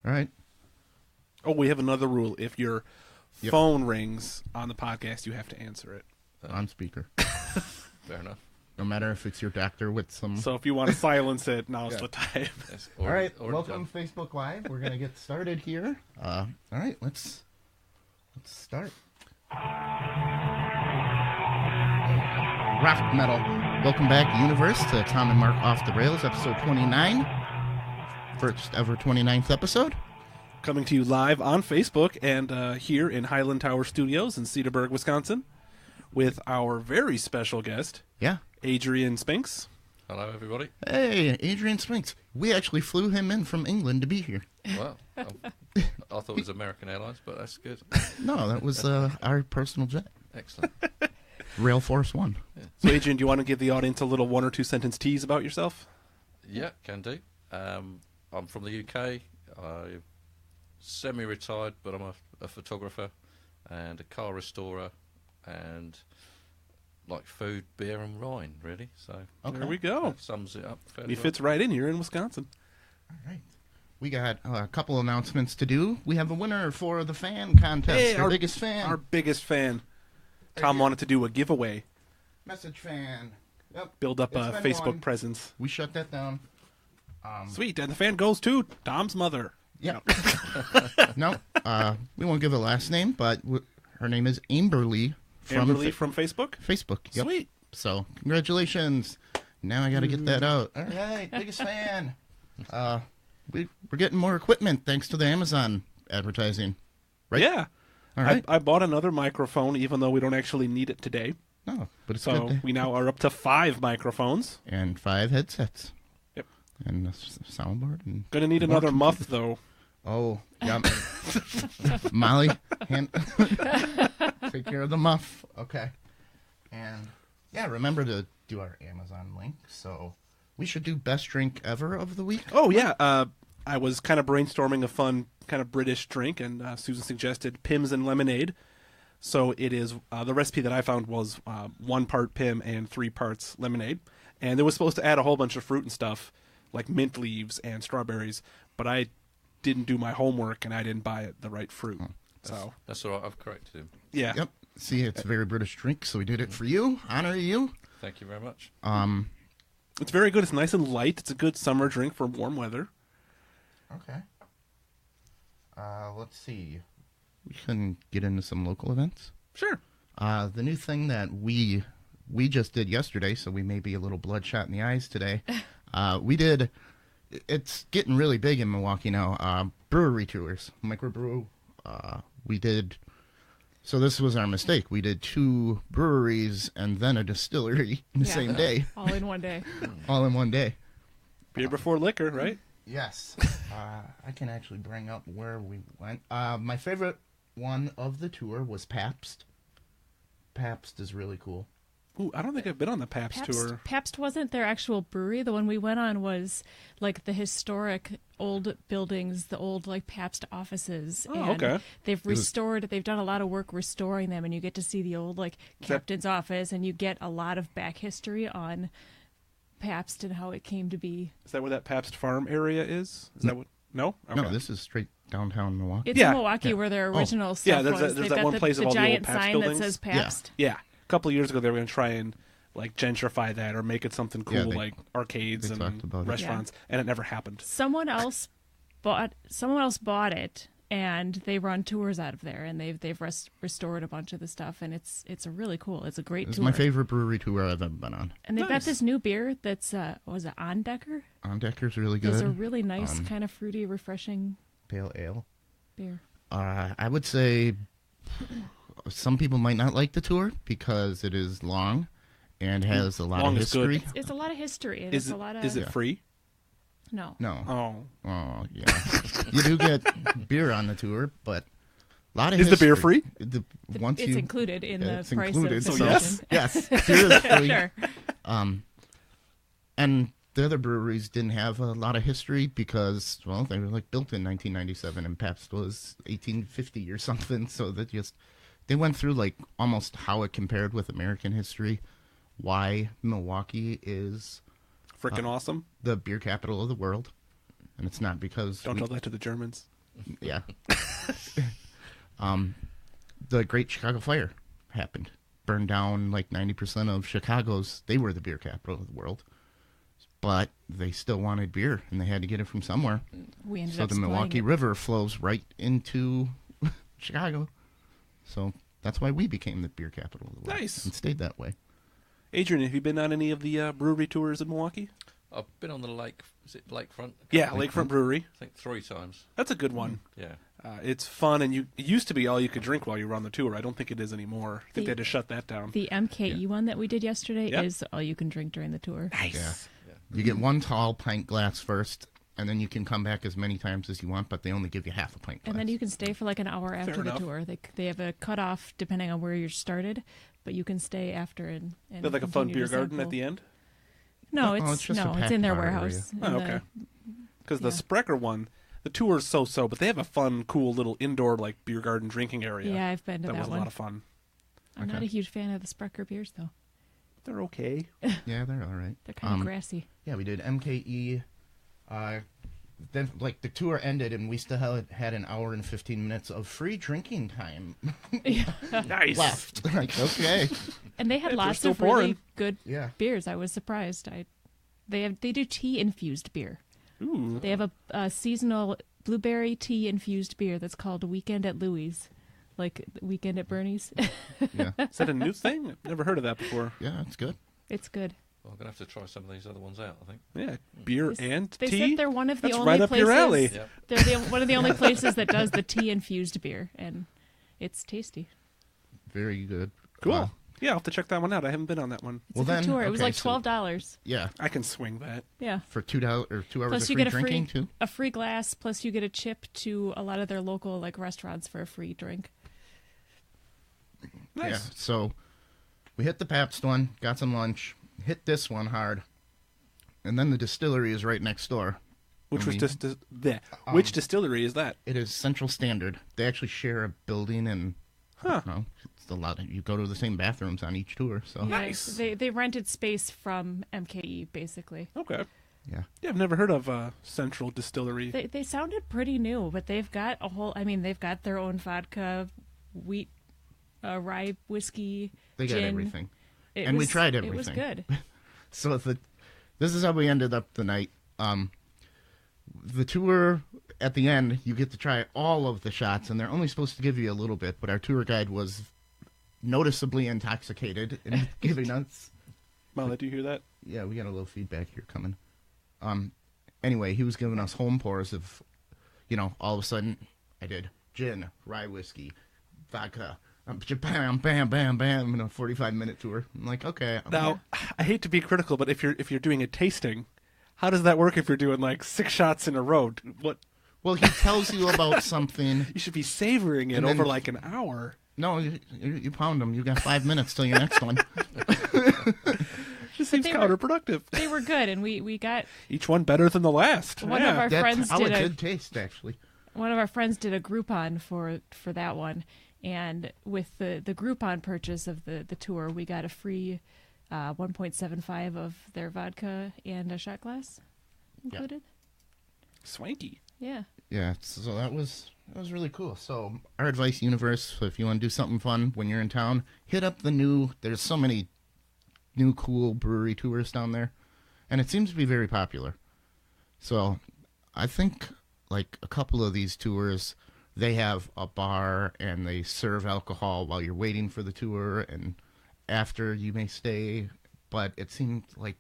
All right. Oh, we have another rule. If your phone rings on the podcast, you have to answer it. On speaker. Fair enough. No matter if it's your doctor with some... So if you want to silence it, now's the time. Yes, All right, already welcome done. Facebook Live. We're going to get started here. All right, let's start. Rock metal. Welcome back, Universe, to Tom and Mark Off the Rails, episode 29. First ever 29th episode. Coming to you live on Facebook and here in Highland Tower Studios in Cedarburg, Wisconsin, with our very special guest, Adrian Spinks. Hello, everybody. Hey, Adrian Spinks. We actually flew him in from England to be here. Well, I thought it was American Airlines, but that's good. No, that was our personal jet. Excellent. Rail Force One. Yeah. So, Adrian, do you want to give the audience a little 1 or 2 sentence tease about yourself? Yeah, can do. I'm from the UK. I'm semi-retired, but I'm a photographer and a car restorer and like food, beer and wine, really. So There we go. that sums it up fairly He fits right in here in Wisconsin. All right. We got a couple announcements to do. We have a winner for the fan contest. Hey, our biggest fan. Our biggest fan. Tom wanted to do a giveaway. Message fan. Yep. Build up a It's been Facebook won. presence. We shut that down. Sweet. And the fan goes to Tom's mother. Yeah. No, we won't give a last name, but her name is Amberly from Amberly from Facebook? Facebook. Yep. Sweet. So, congratulations. Now I got to get that out. All right, biggest fan. We're getting more equipment thanks to the Amazon advertising. Right? Yeah. All right. I bought another microphone, even though we don't actually need it today. No, but it's So good. we now are up to 5 microphones. And 5 headsets. Yep. And a soundboard. And Gonna need more another muff, computers. though. Oh, yeah. Molly, take care of the muff. Okay. And, yeah, remember to do our Amazon link. So we should do best drink ever of the week. Oh, yeah. I was kind of brainstorming a fun kind of British drink, and Susan suggested Pimm's and lemonade. So it is, the recipe that I found was 1 part Pimm and 3 parts lemonade. And it was supposed to add a whole bunch of fruit and stuff, like mint leaves and strawberries. But I didn't do my homework, and I didn't buy the right fruit. So That's all right. I've corrected him. yeah. Yep. See, it's a very British drink, so we did it for you. Honor you. Thank you very much. It's very good. It's nice and light. It's a good summer drink for warm weather. Okay. Let's see. We can get into some local events. Sure. The new thing that we just did yesterday, so we may be a little bloodshot in the eyes today. We did. It's getting really big in Milwaukee now. Brewery tours, microbrew. We did. So this was our mistake. We did 2 breweries and then a distillery in the same day, All in one day. all in one day. Beer before liquor, right? Yes. I can actually bring up where we went. My favorite one of the tour was Pabst. Pabst is really cool. Ooh, I don't think I've been on the Pabst tour. Pabst wasn't their actual brewery. The one we went on was like the historic old buildings, the old like Pabst offices. Oh, okay. They've done a lot of work restoring them, and you get to see the old like captain's office, and you get a lot of back history on Pabst and how it came to be. Is that where that Pabst Farm area is? Is that what? No? Okay. No, this is straight downtown Milwaukee. It's Yeah. in Milwaukee where their original stuff Yeah, there's was. that They've got one place the of all the old giant Pabst sign buildings. that says Yeah. Pabst. Yeah. A couple of years ago, they were going to try and like gentrify that or make it something cool, Yeah, like arcades they and talked about it. restaurants, and it never happened. Someone else bought it, and they run tours out of there, and they've restored a bunch of the stuff, and it's a really cool. It's a great It's tour. my favorite brewery tour I've ever been on. And they've Nice. got this new beer that's was it Ondecker? Ondecker's really good. It's a really nice kind of fruity, refreshing Pale ale. beer. I would say some people might not like the tour because it is long and has a lot Long of is good. history. It's a lot of history, and Is it's it, a lot of is it free? no. No. Oh. Oh, yeah. You do get beer on the tour, but a lot of Is the beer history. free? Once It's you, included in the it's price included, of so admission. yes, beer is free. Sure. And the other breweries didn't have a lot of history because, well, they were like built in 1997 and Pabst was 1850 or something. So they went through like almost how it compared with American history, why Milwaukee is Frickin' awesome. the beer capital of the world. And it's not because Don't tell that to the Germans. Yeah. The Great Chicago Fire happened. Burned down like 90% of Chicago's. They were the beer capital of the world. But they still wanted beer, and they had to get it from somewhere. We ended So up the supplying Milwaukee it. River flows right into Chicago. So that's why we became the beer capital of the world. Nice. And stayed that way. Adrian, have you been on any of the brewery tours in Milwaukee? I've been on the lake. Is it Lakefront? Yeah, Lakefront Brewery. I think 3 times. That's a good one. Yeah. It's fun, and it used to be all you could drink while you were on the tour. I don't think it is anymore. I think they had to shut that down. The MKE one that we did yesterday Yep. is all you can drink during the tour. Nice. You get one tall pint glass first, and then you can come back as many times as you want, but they only give you half a pint glass. And then you can stay for like an hour after the enough. tour. They have a cutoff depending on where you started, but you can stay after and They have like a fun continue beer to garden sample. at the end? No, Oh, it's it's just a it's packed in their bar warehouse. Oh, in the- okay. Because the Yeah. Sprecher one, the tour's so-so, but they have a fun, cool little indoor like beer garden drinking area. Yeah, I've been to that that was a one. lot of fun. I'm not Okay. a huge fan of the Sprecher beers though. They're okay. Yeah, they're all right. They're kind of grassy. Yeah, we did MKE. Then, like, the tour ended, and we still had an hour and 15 minutes of free drinking time Nice. left. Like, okay. And they had They're lots still of really pouring. good Yeah. beers. I was surprised. They do tea infused beer. Ooh. They have a seasonal blueberry tea infused beer that's called Weekend at Louie's, like Weekend at Bernie's. Yeah. Is that a new thing? I've never heard of that before. Yeah, it's good. It's good. Well, I'm going to have to try some of these other ones out, I think. Yeah, beer and They tea. said they're one of the That's only right up places. your alley. Yep. They're one of the only places that does the tea infused beer, and it's tasty. Very good. Cool. Yeah, I'll have to check that one out. I haven't been on that one. It's Well, a good then, tour. It was okay, like so- $12. Yeah. I can swing that. Yeah. For $2 or 2 hours Plus of you free get drinking, too. a free glass. Plus you get a chip to a lot of their local like restaurants for a free drink. Nice. Yeah. So we hit the Pabst one, got some lunch, hit this one hard, and then the distillery is right next door. Which was mean, just which distillery is that? It is Central Standard. They actually share a building, and Huh. you know, it's a lot. You go to the same bathrooms on each tour. So Yeah, Nice. They rented space from MKE basically. Okay. yeah. Yeah, I've never heard of Central Distillery. They sounded pretty new, but they've got a whole. I mean, they've got their own vodka, wheat, rye whiskey. They got gin. everything. It And we was- tried It was everything. good. So this is how we ended up the night. The tour at the end, you get to try all of the shots, and they're only supposed to give you a little bit. But our tour guide was noticeably intoxicated in giving us. Molly, do you hear that? Yeah, we got a little feedback here coming. Anyway, he was giving us home pours of, all of a sudden, I did gin, rye whiskey, vodka, bam, bam, bam, bam, in a 45-minute tour. I'm like, okay. Now, I hate to be critical, but if you're doing a tasting, how does that work if you're doing like 6 shots in a row? What Well, he tells you about something. you should be savoring it And then- over like an hour. No, you pound them. You got 5 minutes till your next one. Just seems they were- counterproductive. They were good, and we got Each one better than the last. One yeah. of our That's friends how did it a did taste, actually. one of our friends did a Groupon for that one, and with the Groupon purchase of the tour, we got a free 1.75 of their vodka and a shot glass included. Swanky. Yeah. Yeah, so that was really cool. So our advice, universe, if you want to do something fun when you're in town, hit up there's so many new cool brewery tours down there, and it seems to be very popular. So I think like a couple of these tours, they have a bar and they serve alcohol while you're waiting for the tour and after you may stay, but it seemed like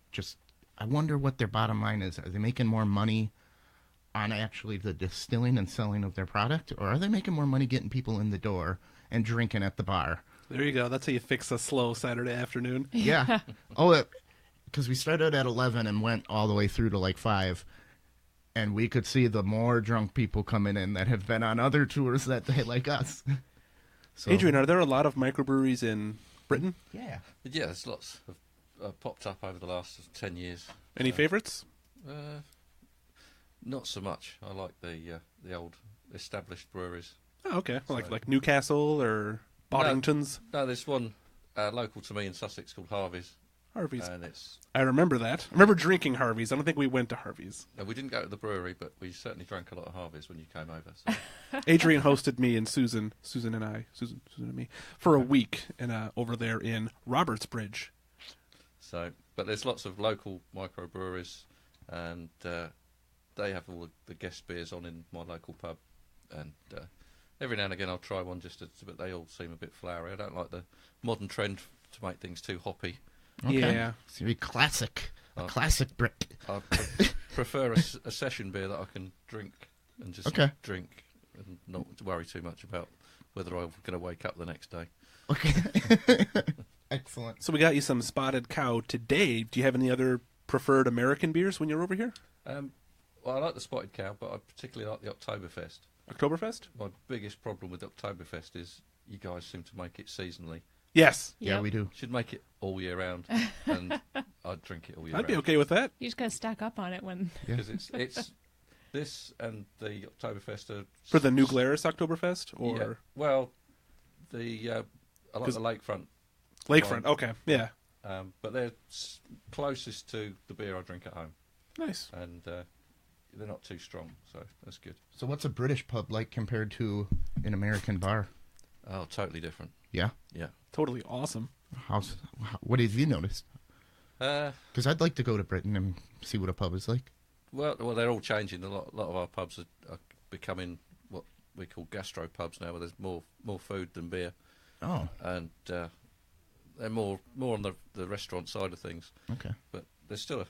I wonder what their bottom line is. Are they making more money on actually the distilling and selling of their product, or are they making more money getting people in the door and drinking at the bar? There you go. That's how you fix a slow Saturday afternoon. Yeah. Because we started at 11 and went all the way through to like 5, and we could see the more drunk people coming in that have been on other tours that day like us. So, Adrian, are there a lot of microbreweries in Britain? yeah. Yeah, there's lots have popped up over the last 10 years. Any favorites? Not so much. I like the old established breweries. Oh, okay. Well, So- like Newcastle or Boddington's. No, there's one local to me in Sussex called Harvey's, Harvey's. And it's I remember that. I remember drinking Harvey's. I don't think we went to Harvey's. we didn't go to the brewery, but we certainly drank a lot of Harvey's when you came over. So. Adrian hosted me and Susan and me for a week over there in Robertsbridge. So, but there's lots of local microbreweries, and they have all the guest beers on in my local pub, and every now and again I'll try one but they all seem a bit flowery. I don't like the modern trend to make things too hoppy. Okay. Yeah. It's gonna be classic. A classic brick. I prefer a session beer that I can drink and just drink and not worry too much about whether I'm going to wake up the next day. Okay. Excellent. So we got you some Spotted Cow today. Do you have any other preferred American beers when you're over here? Well, I like the Spotted Cow, but I particularly like the Oktoberfest. Oktoberfest? My biggest problem with Oktoberfest is you guys seem to make it seasonally. Yes. Yeah, Yep. we do. Should make it all year round, and I'd drink it all year round. I'd be okay with that. You just gotta stock up on it when. Because it's this and the Oktoberfest are... For the New Glarus Oktoberfest? Or Yeah, well, I like the Lakefront. Lakefront, one. okay, yeah. But they're closest to the beer I drink at home, Nice. and they're not too strong, so that's good. So what's a British pub like compared to an American bar? Oh, totally different. Yeah? Yeah. Totally awesome. What have you noticed? Uh, Because I'd like to go to Britain and see what a pub is like. well, they're all changing. A lot of our pubs are becoming what we call gastro pubs now, where there's more food than beer, Oh, and they're more on the restaurant side of things. okay. But there's still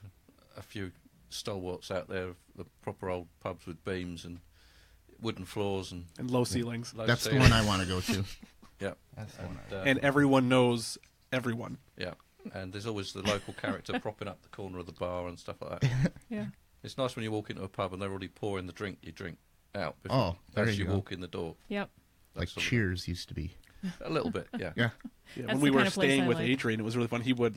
a few stalwarts out there, the proper old pubs with beams and wooden floors and And low ceilings. low That's the ceilings. one I want to go to. Yeah, That's the one. And everyone knows everyone. yeah, and there's always the local character propping up the corner of the bar and stuff like that. Yeah. It's nice when you walk into a pub and they're already pouring the drink you drink out Oh, there as you you go. walk in the door. Yep. Like That's sort of- Cheers used to be. A little bit, yeah. Yeah. Yeah, That's when we the were kind of place staying I with like. Adrian, it was really fun. He would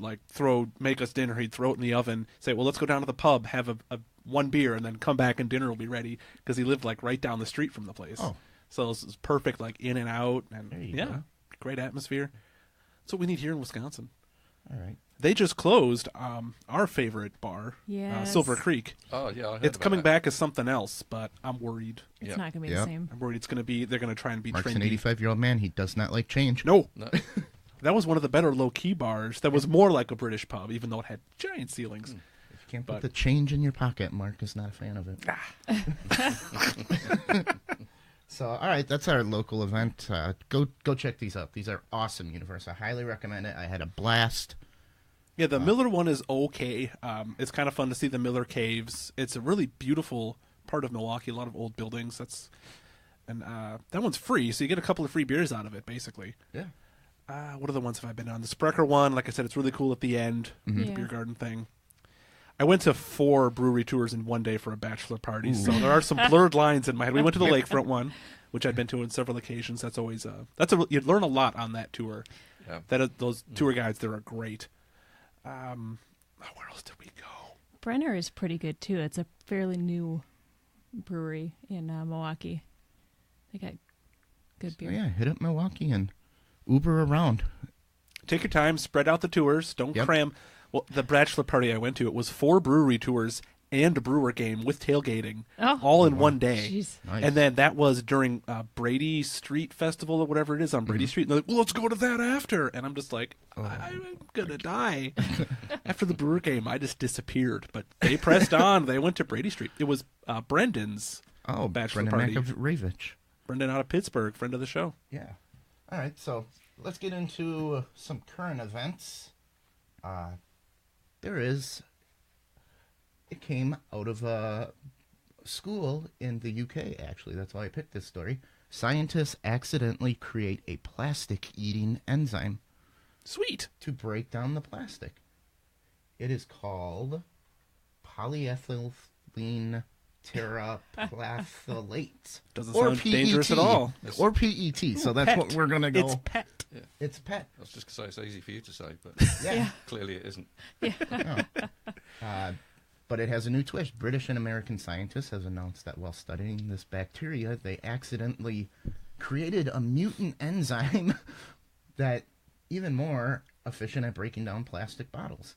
make us dinner. He'd throw it in the oven, say, "Well, let's go down to the pub, have a one beer, and then come back and dinner will be ready." Because he lived like right down the street from the place. Oh. So this is perfect, like in and out, and There you yeah, go. great atmosphere. That's what we need here in Wisconsin. All right. They just closed our favorite bar, Yes. Silver Creek. Oh, yeah, I heard It's about coming that. back as something else, but I'm worried. It's Yeah. not gonna be Yep. the same. I'm worried they're going to try and be Mark's trendy. an 85-year-old man. He does not like change. No, No, that was one of the better low-key bars. That was more like a British pub, even though it had giant ceilings. If you can't But- put the change in your pocket, Mark is not a fan of it. So, all right, that's our local event. Go check these out. These are awesome universe. I highly recommend it. I had a blast. Yeah, the Miller one is okay. It's kind of fun to see the Miller Caves. It's a really beautiful part of Milwaukee. A lot of old buildings. That one's free, so you get a couple of free beers out of it, basically. Yeah. What are the ones have I been on? The Sprecher one, like I said, it's really cool at the end. The Yeah. beer garden thing. I went to 4 brewery tours in one day for a bachelor party, so there are some blurred lines in my head. We went to the lakefront one, which I'd been to on several occasions. That's always you'd learn a lot on that tour. yeah. Those tour guides there are great. Where else did we go? Brenner is pretty good too. It's a fairly new brewery in Milwaukee. They got good So, beer. yeah, hit up Milwaukee and Uber around. Take your time, spread out the tours, don't Yep. cram. Well, the bachelor party I went to, it was 4 brewery tours and a brewer game with tailgating, Oh. all in one day. Jeez. Nice. And then that was during Brady Street Festival or whatever it is on Brady Street. And they're like, well, let's go to that after. And I'm just like, I'm going to die. After the brewer game, I just disappeared. But they pressed on. They went to Brady Street. It was Brendan's Oh, bachelor Brendan party. Makovravich. Brendan out of Pittsburgh, friend of the show. Yeah. All right, so let's get into some current events. It came out of a school in the UK, actually. That's why I picked this story. Scientists accidentally create a plastic-eating enzyme Sweet. to break down the plastic. It is called polyethylene terephthalate. Doesn't Or sound dangerous PET. at all. Or PET, so that's what Pet. we're going to go. It's pet. It's PET. I was just going to say it's easy for you to say, but Yeah. clearly it isn't. But it has a new twist. British and American scientists have announced that while studying this bacteria, they accidentally created a mutant enzyme that, even more, efficient at breaking down plastic bottles.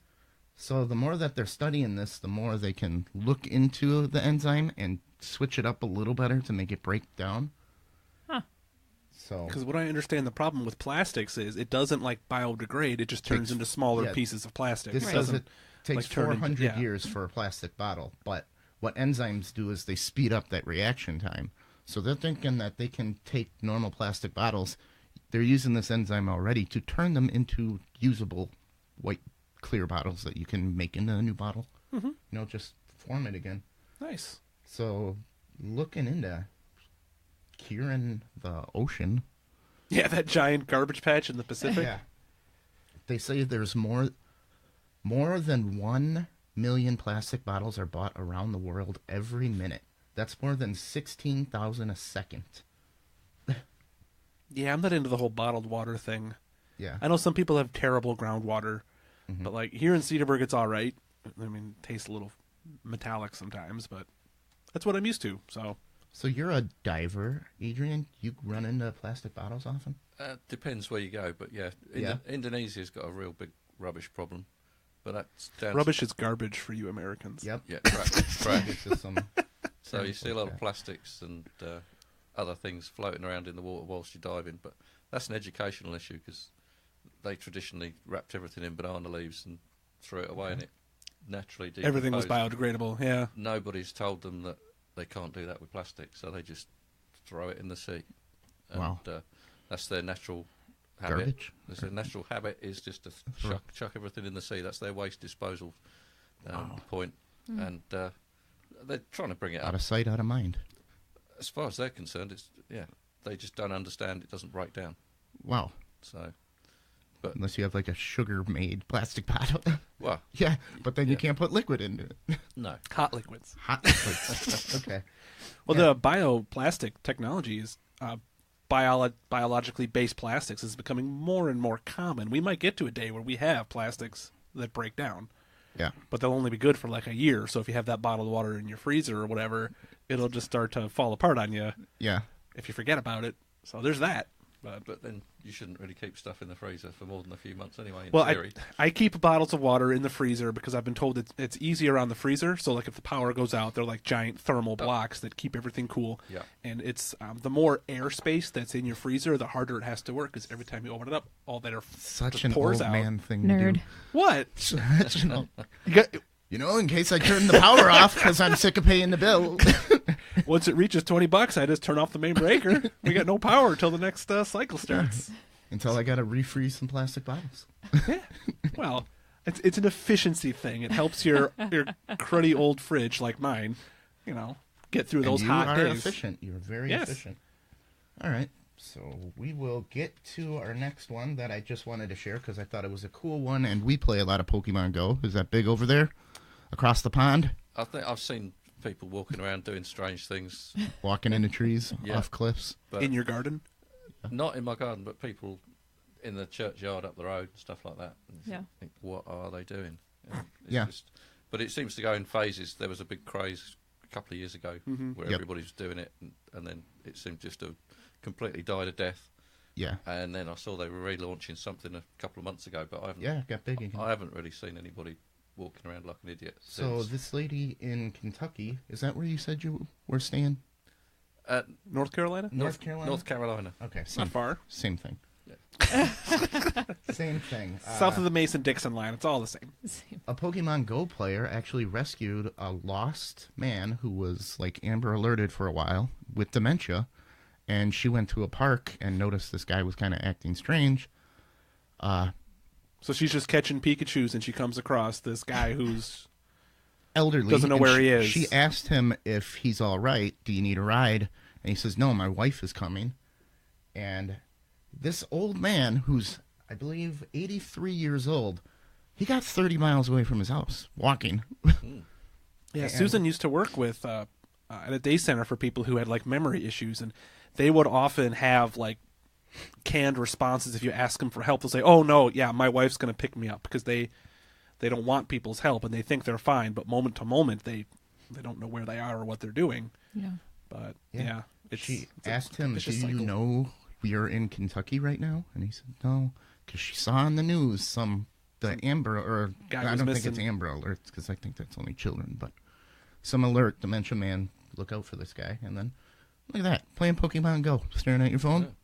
So the more that they're studying this, the more they can look into the enzyme and switch it up a little better to make it break down. Huh. So Because what I understand the problem with plastics is it doesn't like biodegrade. It just turns into smaller yeah, pieces of plastic. this It says doesn't it takes like, turn into- 400 yeah. years for a plastic bottle, but what enzymes do is they speed up that reaction time. So they're thinking that they can take normal plastic bottles. They're using this enzyme already to turn them into usable white clear bottles that you can make into a new bottle. Mm-hmm. You know, just form it again. Nice. So looking into curing the ocean. Yeah, that giant garbage patch in the Pacific. Yeah. They say there's more than 1 million plastic bottles are bought around the world every minute. That's more than 16,000 a second. Yeah, I'm not into the whole bottled water thing. Yeah. I know some people have terrible groundwater, but like here in Cedarburg, it's all right. I mean, it tastes a little metallic sometimes, but that's what I'm used to. So So you're a diver, Adrian? You run into plastic bottles often? Depends where you go, but yeah, Yeah. Indonesia's got a real big rubbish problem. But that's down rubbish is garbage for you Americans. Yep. Yeah, crap. It's just some- So you see a lot of Okay. plastics and other things floating around in the water whilst you're diving, but that's an educational issue because they traditionally wrapped everything in banana leaves and threw it away, and it naturally decomposed. Everything was biodegradable. Yeah. Nobody's told them that they can't do that with plastic, so they just throw it in the sea. And, Wow. That's their natural habit. Garbage? Their natural habit is just to chuck everything in the sea. That's their waste disposal point. And they're trying to bring it Out up. of sight, out of mind. As far as they're concerned, they just don't understand it doesn't break down. Wow. So, Unless you have like a sugar-made plastic bottle. well, Yeah, but then you Yeah. can't put liquid into it. no. Hot liquids. Hot liquids. Okay. Well, Yeah. the bioplastic technology is biologically based plastics is becoming more and more common. We might get to a day where we have plastics that break down, Yeah. but they'll only be good for like a year. So if you have that bottled water in your freezer or whatever, it'll just start to fall apart on you Yeah. if you forget about it. So there's that. But then you shouldn't really keep stuff in the freezer for more than a few months anyway, in Well, theory. I keep bottles of water in the freezer because I've been told it's easier on the freezer. So like if the power goes out, they're like giant thermal blocks that keep everything cool. Yeah. And it's the more airspace that's in your freezer, the harder it has to work because every time you open it up, all that air Such just an pours old out. man thing to Nerd. do. What? Such an old- You got, You know, in case I turn the power off because I'm sick of paying the bill. once it reaches $20, I just turn off the main breaker. We got no power until the next cycle starts. Until I got to refreeze some plastic bottles. Well, it's an efficiency thing. It helps your cruddy old fridge like mine, get through those and you hot are days. efficient. You're very Yes. efficient. All right. So we will get to our next one that I just wanted to share because I thought it was a cool one, and we play a lot of Pokemon Go. Is that big over there? Across the pond? I think I've seen people walking around doing strange things, Walking into trees, Yeah. off cliffs? but In your garden? not in my garden, but people in the churchyard up the road and stuff like that. And you Yeah. think, what are they doing? And it's Yeah. but it seems to go in phases. There was a big craze a couple of years ago where Yep. everybody was doing it, and then it seemed just to completely died a death. Yeah. And then I saw they were relaunching something a couple of months ago, but I haven't. Yeah, it got big again. I haven't really seen anybody walking around like an idiot. So since. this lady in Kentucky, is that where you said you were staying? North Carolina? North Carolina? North Carolina. Okay, Not same, far. same thing. Yeah. Same thing. South of the Mason-Dixon line. It's all the same. A Pokemon Go player actually rescued a lost man who was like Amber Alerted for a while with dementia, and she went to a park and noticed this guy was kind of acting strange. So she's just catching Pikachus, and she comes across this guy who's... Elderly. Doesn't know and where he is. She asked him if he's all right. Do you need a ride? And he says, no, my wife is coming. And this old man, who's, I believe, 83 years old, he got 30 miles away from his house, walking. Yeah, And- Susan used to work with at a day center for people who had like memory issues, and they would often have like canned responses if you ask them for help. They'll say, "Oh no, yeah, my wife's going to pick me up," because they don't want people's help and they think they're fine, but moment to moment they don't know where they are or what they're doing. Yeah. But Yeah. it's She it's a asked him, do vicious you cycle. know we are in Kentucky right now? And he said, no. because she saw on the news the Amber, or Guy I was don't missing. think it's Amber Alerts, because I think that's only children, but some alert, Dementia Man, look out for this guy. And then, look at that, playing Pokemon Go, staring at your phone.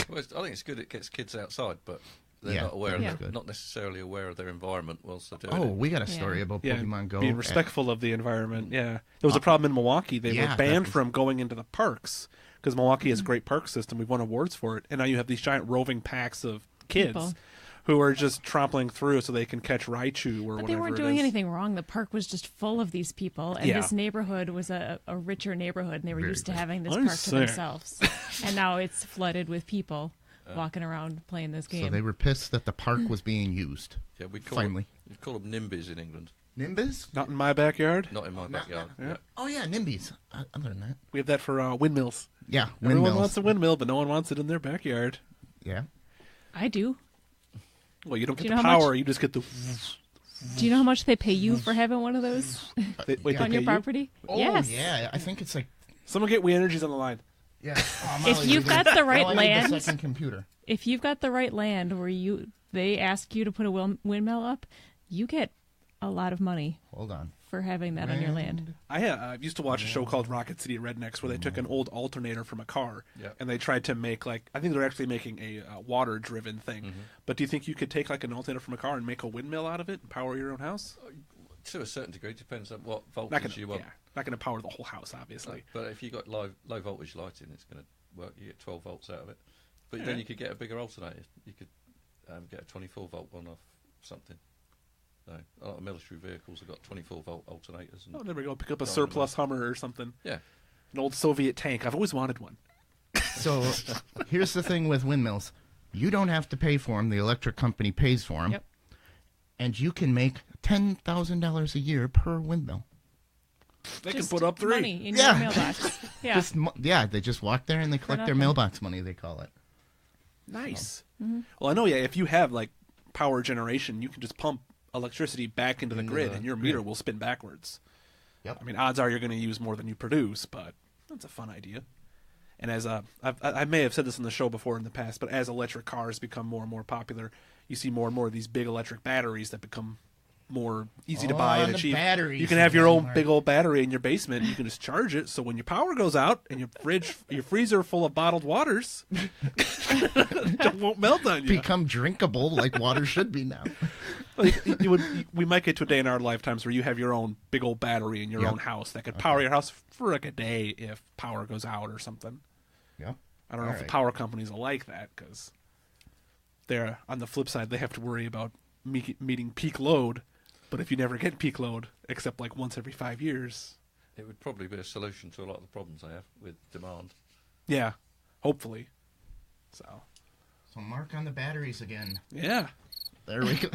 Well, I think it's good it gets kids outside, but they're Yeah, not aware that's of good. not necessarily aware of their environment whilst they're doing Oh, it. we got a story about Yeah, Pokemon Go. being respectful of the environment. Yeah, there was a problem in Milwaukee. They yeah, were that banned was- from going into the parks because Milwaukee has a great park system. We've won awards for it, and now you have these giant roving packs of kids People. who are just trampling through so they can catch Raichu or But whatever. they weren't it doing is. anything wrong. The park was just full of these people, and Yeah. this neighborhood was a richer neighborhood, and they were Very used to rich. having this I park to see. themselves. And now it's flooded with people walking around playing this game. So they were pissed that the park was being used. Yeah, we Finally. call them NIMBYs in England. Nimbus? Not in my backyard. Not in my backyard. yeah. Oh, yeah, Nimbies. I learned that. We have that for windmills. Yeah, Everyone windmills. wants a windmill, but no one wants it in their backyard. Yeah. I do. Well, you don't Do get you the know how power. much- You just get the. Do you know how much they pay you for having one of those Wait, they on pay your you? property? Oh, yes. yeah. I think it's like, Someone get We Energies on the line. yeah. If you've got the right I need the land, second computer. if you've got the right land where they ask you to put a windmill up, you get a lot of money Hold on. for having that on your land. I used to watch a show called Rocket City Rednecks where they took an old alternator from a car Yeah. and they tried to make I think they're actually making a water-driven thing. But do you think you could take like an alternator from a car and make a windmill out of it and power your own house? To a certain degree, depends on what Not voltage gonna, you want. yeah, not going to power the whole house, obviously. But if you got low voltage lighting, it's going to work. You get 12 volts out of it. But then you could get a bigger alternator. You could get a 24 volt one off something. So a lot of military vehicles have got 24 volt alternators. And Oh, there we go. Pick up a Don't surplus Hummer or something. yeah, An old Soviet tank. I've always wanted one. So here's the thing with windmills. You don't have to pay for them. The electric company pays for them. Yep. And you can make $10,000 a year per windmill. They Just can put up 3. money in Yeah. your mailbox. Yeah. Yeah, they just walk there and they collect their nothing. mailbox money, they call it. Nice. Well, I know, yeah, if you have like power generation, you can just pump electricity back into the Into grid the and your meter will spin backwards. Yep. I mean, odds are you're going to use more than you produce, but that's a fun idea. And as I may have said this in the show before in the past, but as electric cars become more and more popular, you see more and more of these big electric batteries that become more easy to buy and the acheap. batteries You can have your again, own Mark. big old battery in your basement. And you can just charge it. So when your power goes out and your freezer full of bottled waters, it won't melt on you. Become drinkable like water should be now. We might get to a day in our lifetimes where you have your own big old battery in your Yep. own house that could power your house for like a day if power goes out or something. Yep. I don't know if the Alright. power companies will like that because they're on the flip side. They have to worry about meeting peak load. But if you never get peak load, except like once every 5 years, it would probably be a solution to a lot of the problems they have with demand. yeah, hopefully. So So mark on the batteries again. yeah, There we go.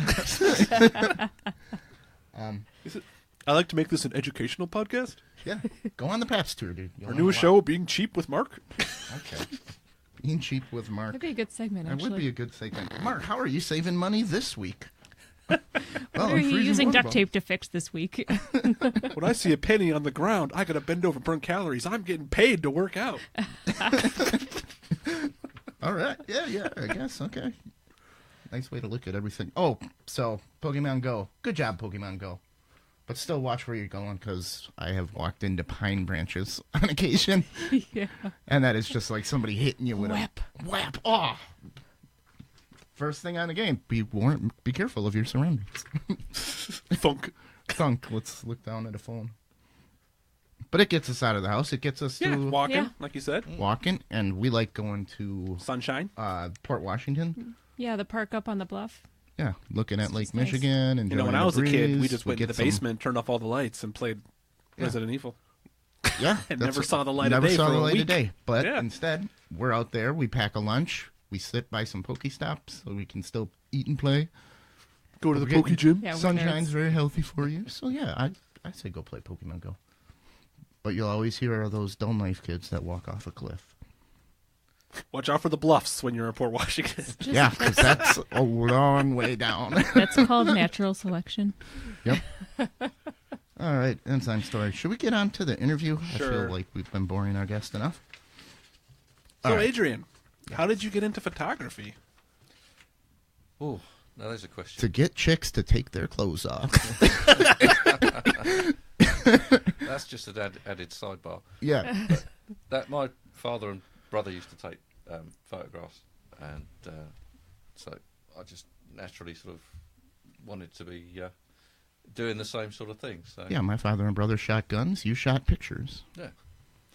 I like to make this an educational podcast. Yeah. Go on the Paps tour, dude. You'll Our learn a newest lot. show, Being Cheap with Mark. Okay. Being cheap with Mark. That'd be a good segment, That actually. would be a good segment. Mark, how are you saving money this week? What are you using duct tape to fix this week? When I see a penny on the ground, I gotta bend over and burn calories. I'm getting paid to work out. All right. Yeah, I guess. Okay. Nice way to look at everything. Oh, so Pokemon Go. Good job, Pokemon Go. But still watch where you're going because I have walked into pine branches on occasion. Yeah. And that is just like somebody hitting you with Whap. a whap. Oh. First thing on the game, be careful of your surroundings. Thunk. Thunk. Let's look down at a phone. But it gets us out of the house. It gets us Yeah, to walking, Yeah. like you said. walking, and we like going to Sunshine. Port Washington. Yeah, the park up on the bluff. Yeah, looking at It's Lake just nice. Michigan and You know, when enjoying I the was a kid, we breeze. just went to get the basement, turned off all the lights, and played Yeah. Resident Evil. Yeah, And that's- never saw the light of never day saw for the a light week. of day. But Yeah. instead, we're out there. We pack a lunch. We sit by some Pokestops so we can still eat and play. Go to the We're getting- Poke Gym. Yeah, we're Sunshine's nerds. very healthy for you. So yeah, I say go play Pokemon Go. But you'll always hear those dull knife kids that walk off a cliff. Watch out for the bluffs when you're in Port Washington. Just- Yeah, because that's a long way down. That's called natural selection. Yep. All right, enzyme story. Should we get on to the interview? I Sure. feel like we've been boring our guest enough. So, All right. Adrian, how did you get into photography? Oh, now there's a question. To get chicks to take their clothes off. That's just an added sidebar. Yeah. That my father and brother used to take photographs, and so I just naturally sort of wanted to be doing the same sort of thing. So Yeah, my father and brother shot guns. You shot pictures. yeah.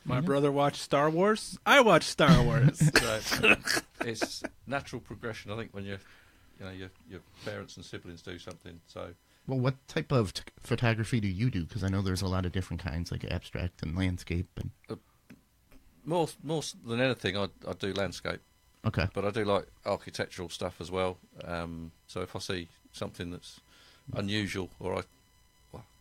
My brother watched Star Wars. I watched Star Wars. So it's natural progression. I think when your parents and siblings do something. So Well, what type of photography do you do? Because I know there's a lot of different kinds, like abstract and landscape. And more than anything, I do landscape, okay, but I do like architectural stuff as well. So if I see something that's unusual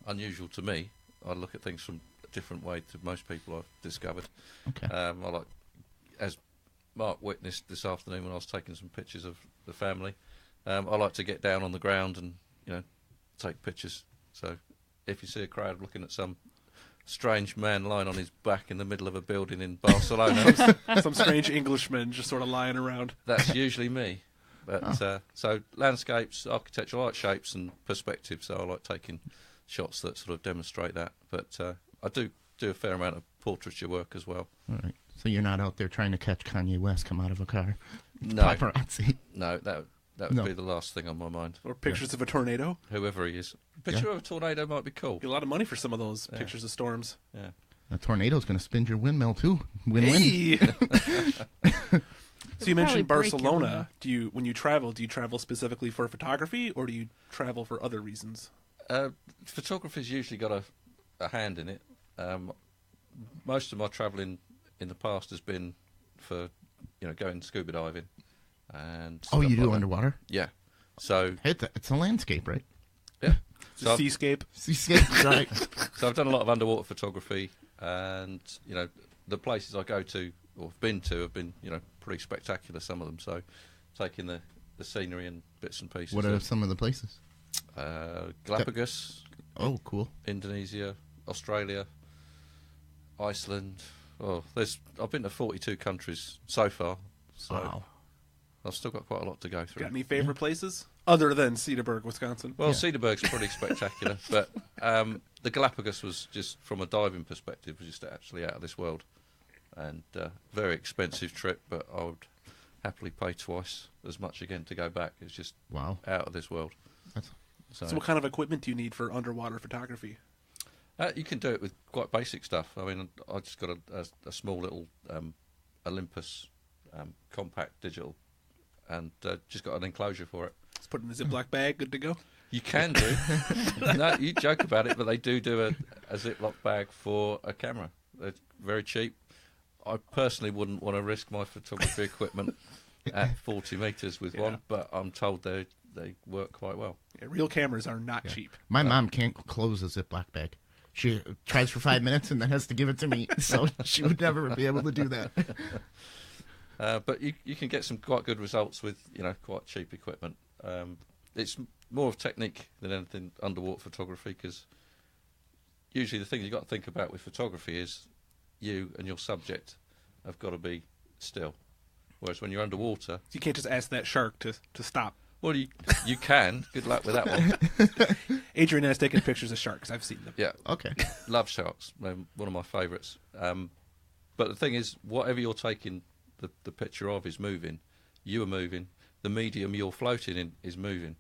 unusual to me, I look at things from a different way to most people I've discovered. okay, I like, as Mark witnessed this afternoon when I was taking some pictures of the family, I like to get down on the ground and take pictures. So if you see a crowd looking at some strange man lying on his back in the middle of a building in Barcelona, Some strange Englishman just sort of lying around. that's usually me. But so landscapes, architecture, I like shapes and perspective, so I like taking shots that sort of demonstrate that. But I do a fair amount of portraiture work as well. all right. So you're not out there trying to catch Kanye West come out of a car. No, Paparazzi. no, that would No. be the last thing on my mind. Or pictures of a tornado. Whoever he is, picture of a tornado might be cool. Get a lot of money for some of those pictures of storms. Yeah. A tornado's going to spin your windmill too. Win-win. Hey! So you It'll mentioned probably break your Barcelona. When you travel, do you travel specifically for photography, or do you travel for other reasons? Photography's usually got a hand in it. Most of my travelling in the past has been for going scuba diving and Oh, you stuff do like that. underwater? Yeah. So It's a landscape, right? yeah. It's So a I've, seascape. Seascape, right? so I've done a lot of underwater photography, and the places I go to or have been pretty spectacular. Some of them. So taking the scenery and bits and pieces. What are some of the places? Galapagos, Oh, cool. Indonesia, Australia, Iceland. Oh, I've been to 42 countries so far. So Wow. I've still got quite a lot to go through. Got any favorite places other than Cedarburg, Wisconsin? Well, Yeah. Cedarburg's pretty spectacular, but the Galapagos was just, from a diving perspective, was just actually out of this world, and very expensive trip. But I would happily pay twice as much again to go back. It's just Wow. out of this world. That's So what kind of equipment do you need for underwater photography? You can do it with quite basic stuff. I mean, I just got a small little Olympus compact digital, and just got an enclosure for it. Just put it in a Ziploc bag, good to go? You can do. No, you joke about it, but they do a Ziploc bag for a camera. They're very cheap. I personally wouldn't want to risk my photography equipment at 40 metres with one, but I'm told they work quite well. Yeah, real cameras are not cheap. My mom can't close a Ziploc bag. She tries for 5 minutes and then has to give it to me, so she would never be able to do that. But you can get some quite good results with quite cheap equipment. It's more of technique than anything underwater photography, because usually the thing you've got to think about with photography is you and your subject have got to be still. Whereas when you're underwater, You can't just ask that shark to stop. well, you can. Good luck with that one. Adrian has taken pictures of sharks. I've seen them. Yeah, Okay. love sharks. One of my favourites. But the thing is, whatever you're taking the picture of is moving. You are moving. The medium you're floating in is moving.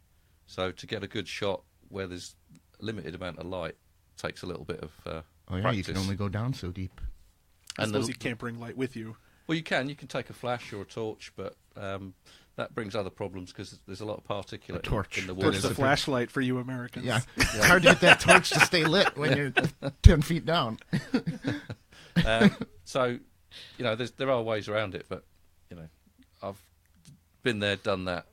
So to get a good shot where there's a limited amount of light takes a little bit of Oh, yeah, practice. you can only go down so deep. I And suppose you can't bring light with you. Well, you can take a flash or a torch, but that brings other problems because there's a lot of particulate A torch. in the That water. Torch is the a flashlight for you Americans. Yeah. It's hard to get that torch to stay lit when you're 10 feet down. So, there are ways around it, but I've been there, done that.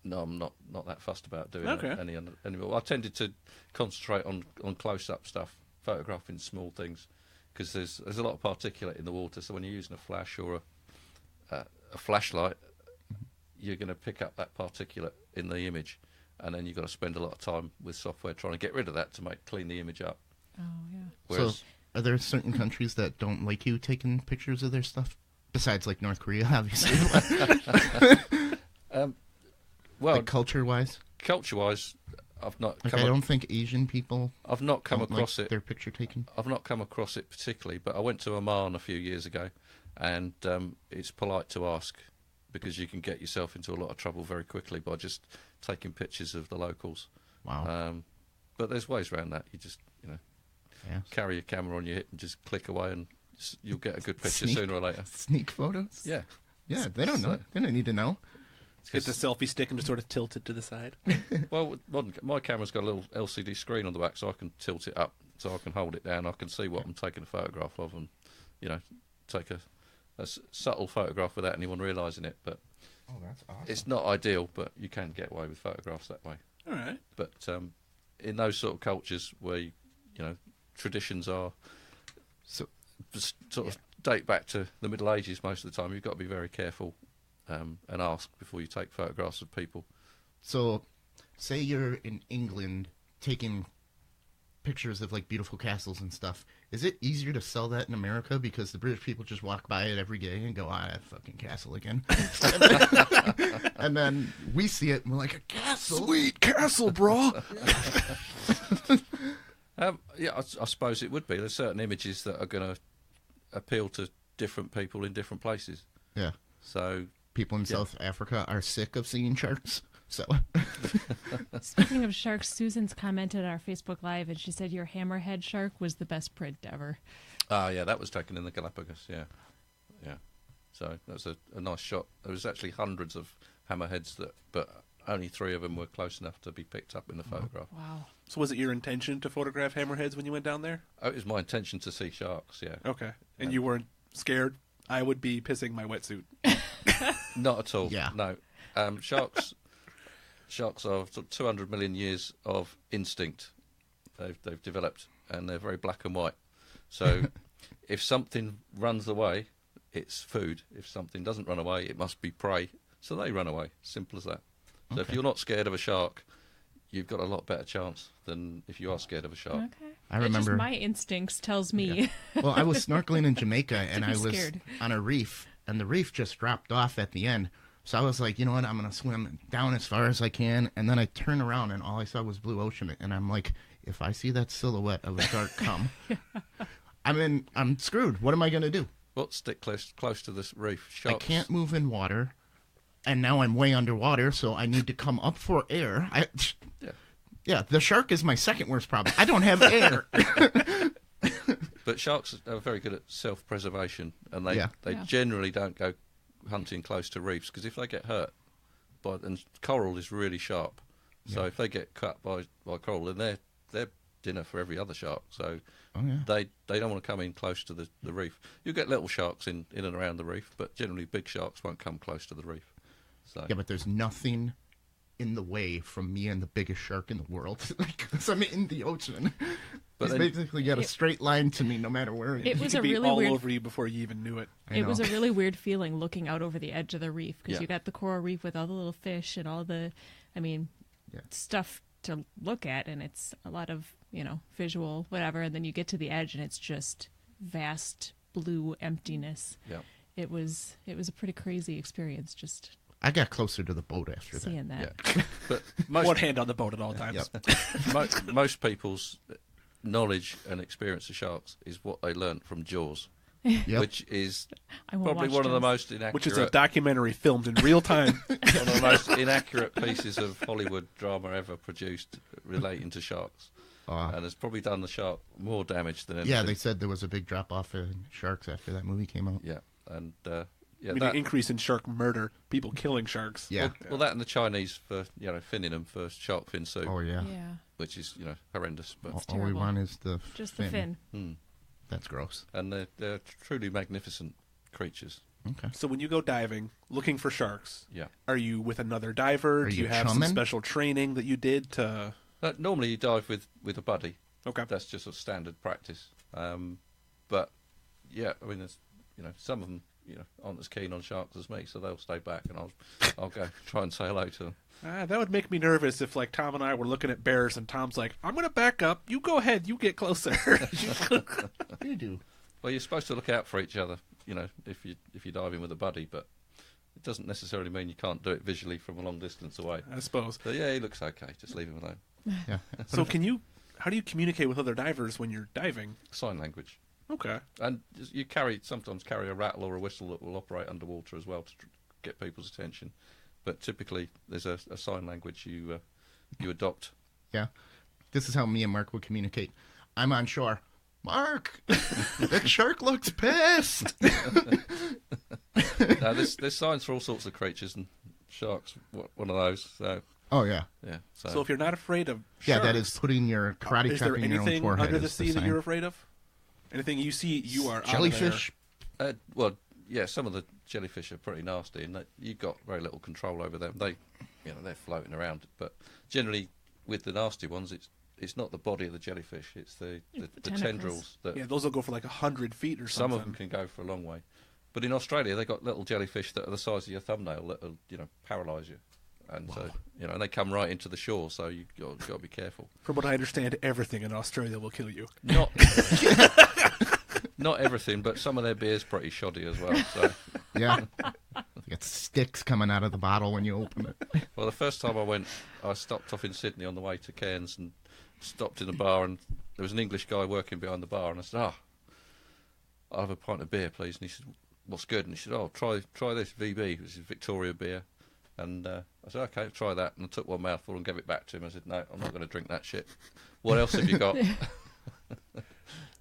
No, I'm not that fussed about doing Okay. it anymore. I tended to concentrate on close-up stuff, photographing small things, because there's a lot of particulate in the water. So when you're using a flash or a flashlight, you're going to pick up that particulate in the image, and then you've got to spend a lot of time with software trying to get rid of that to clean the image up. Oh, yeah. Whereas So, are there certain countries that don't like you taking pictures of their stuff? Besides, like, North Korea, obviously. Well, like culture-wise? culture-wise, I've not Like, come. I don't think Asian people I've not come don't across like it. their picture taken. I've not come across it particularly, but I went to Oman a few years ago, and it's polite to ask because you can get yourself into a lot of trouble very quickly by just taking pictures of the locals. Wow. But there's ways around that. You just Yeah. carry your camera on your hip and just click away, and you'll get a good picture Sneak. sooner or later. Sneak photos? Yeah. Yeah, they don't know. So- They don't need to know. Get the selfie stick and just sort of tilt it to the side. Well, my camera's got a little LCD screen on the back, so I can tilt it up, so I can hold it down. I can see what I'm taking a photograph of, and take a subtle photograph without anyone realising it. But Oh, that's awesome. it's not ideal, but you can get away with photographs that way. All right. But in those sort of cultures where traditions are sort of date back to the Middle Ages most of the time, you've got to be very careful and ask before you take photographs of people. So, say you're in England taking pictures of like beautiful castles and stuff. Is it easier to sell that in America because the British people just walk by it every day and go, that fucking castle again? And then we see it and we're like, a castle? Sweet castle, bro. Yeah, I suppose it would be. There's certain images that are going to appeal to different people in different places. Yeah. So People in South Africa are sick of seeing sharks. So, Speaking of sharks, Susan's commented on our Facebook Live, and she said your hammerhead shark was the best print ever. yeah, that was taken in the Galapagos. Yeah. So that was a nice shot. There was actually hundreds of hammerheads but only 3 of them were close enough to be picked up in the photograph. Wow. So was it your intention to photograph hammerheads when you went down there? Oh, it was my intention to see sharks. Yeah. Okay. And you weren't scared? I would be pissing my wetsuit. Not at all. Yeah. No. Sharks are sort of 200 million years of instinct they've developed, and they're very black and white. So if something runs away, it's food. If something doesn't run away, it must be prey. So they run away. Simple as that. So if you're not scared of a shark, you've got a lot better chance than if you are scared of a shark. Okay. I It's remember- just my instincts tells me. well, I was snorkeling in Jamaica and be I was scared. on a reef, and the reef just dropped off at the end. So I was like, you know what, I'm going to swim down as far as I can. And then I turned around and all I saw was blue ocean. And I'm like, if I see that silhouette of a shark come, I'm screwed. What am I going to do? Well, stick close to this reef. I Sharks. can't move in water. And now I'm way underwater, so I need to come up for air. Yeah, the shark is my second worst problem. I don't have air. But sharks are very good at self-preservation, and they Yeah. generally don't go hunting close to reefs, because if they get hurt, and coral is really sharp, so if they get cut by coral, then they're dinner for every other shark. So Oh, yeah. they don't want to come in close to the reef. You get little sharks in and around the reef, but generally big sharks won't come close to the reef. So Yeah, but there's nothing in the way from me and the biggest shark in the world. Because I'm in the ocean. But He's then- basically got a straight line to me no matter where he It is. was He'd a be really all weird. over you before you even knew it. I It was know. a really weird feeling looking out over the edge of the reef because Yeah. you got the coral reef with all the little fish and all the, Yeah. stuff to look at, and it's a lot of visual whatever, and then you get to the edge and it's just vast blue emptiness. yeah. It was a pretty crazy experience just I got closer to the boat after that. seeing that. Yeah. But most One hand on the boat at all times. most people's knowledge and experience of sharks is what they learnt from Jaws, Yep. which is I won't probably watch one of the Jaws. most inaccurate, Which is a documentary filmed in real time. one of the most inaccurate pieces of Hollywood drama ever produced relating to sharks, and has probably done the shark more damage than anything. Yeah, they said there was a big drop off in sharks after that movie came out. Yeah, and I mean, an increase in shark murder, people killing sharks. Yeah. well, that and the Chinese for finning them for shark fin soup, Oh, yeah. Yeah, which is horrendous. But All we terrible. want is the just the fin. That's gross. and they're truly magnificent creatures. Okay. So when you go diving, looking for sharks, Yeah. are you with another diver? Are Do you you have some chumming? special training that you did to... Normally you dive with a buddy. Okay. That's just a standard practice. But yeah, I mean, there's, some of them aren't as keen on sharks as me, so they'll stay back, and I'll go try and say hello to them. That would make me nervous if, like, Tom and I were looking at bears and Tom's like, I'm going to back up. You go ahead. You get closer. You do. Well, you're supposed to look out for each other, if you're diving with a buddy, but it doesn't necessarily mean you can't do it visually from a long distance away. I suppose. So yeah, he looks okay. Just leave him alone. Yeah. So how do you communicate with other divers when you're diving? Sign language. Okay. And you sometimes carry a rattle or a whistle that will operate underwater as well to get people's attention. But typically, there's a sign language you adopt. Yeah. This is how me and Mark would communicate. I'm on shore. Mark, that shark looks pissed. Now, there's signs for all sorts of creatures, and sharks, one of those. So Oh, yeah. yeah. So if you're not afraid of Yeah, sharks, that is putting your karate is there chopping your own anything forehead. under the is sea that sign. you're afraid of? Anything you see, you are Jellyfish. well, yeah, some of the jellyfish are pretty nasty, and you've got very little control over them. They're floating around, but generally with the nasty ones, it's not the body of the jellyfish; it's the tentacles. tendrils that. Yeah, those will go for like 100 feet or Some something. of them can go for a long way, but in Australia they got little jellyfish that are the size of your thumbnail that will paralyse you, and so and they come right into the shore, so you got to be careful. From what I understand, everything in Australia will kill you. Not not everything, but some of their beer's pretty shoddy as well. So. Yeah. You got sticks coming out of the bottle when you open it. Well, the first time I went, I stopped off in Sydney on the way to Cairns and stopped in a bar, and there was an English guy working behind the bar, and I said, I'll have a pint of beer, please. And he said, what's good? And he said, try this VB, which is Victoria beer. And I said, okay, try that. And I took one mouthful and gave it back to him. I said, no, I'm not going to drink that shit. What else have you got?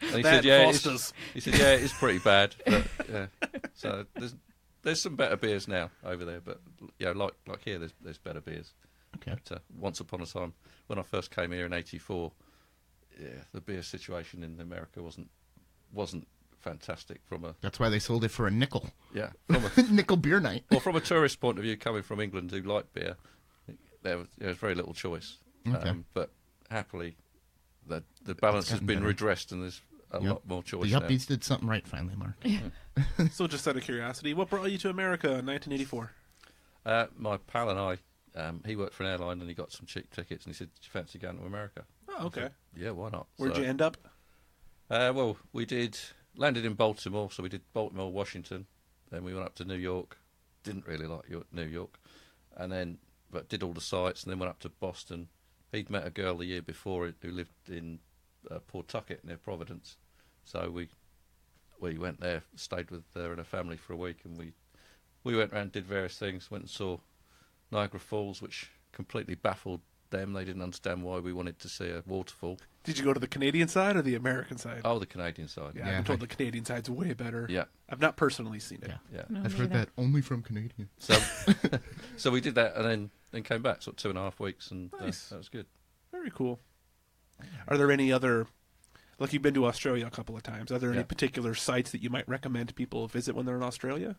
And he said, it's pretty bad. But, yeah. So there's some better beers now over there, but like here, there's better beers. Okay. But, once upon a time, when I first came here in '84, the beer situation in America wasn't fantastic That's why they sold it for a nickel. Yeah, Nickel beer night. well, from a tourist point of view, coming from England who like beer, there was very little choice. Okay. But happily, the balance has been better. redressed, and there's a lot more choice The now. Yuppies did something right finally, Mark. So just out of curiosity, what brought you to America in 1984? My pal and I, he worked for an airline and he got some cheap tickets and he said, "Do you fancy going to America?" Oh, okay. I said, yeah, why not? Where'd you end up? Well, we landed in Baltimore, so we did Baltimore, Washington. Then we went up to New York. Didn't really like New York, but did all the sites, and then went up to Boston. He'd met a girl the year before who lived in Pawtucket near Providence, so we went there, stayed with her and her family for a week, and we went around, did various things, went and saw Niagara Falls, which completely baffled them. They didn't understand why we wanted to see a waterfall. Did you go to the Canadian side or the American side? Oh, the Canadian side. Yeah, I've been told the Canadian side's way better. Yeah. I've not personally seen it. Yeah. No, I've heard neither. that only from Canadians. So we did that, and then came back, sort of 2.5 weeks, and Nice. that was good. Very cool. Are there any other, like you've been to Australia a couple of times, are there any Yeah. particular sites that you might recommend people visit when they're in Australia?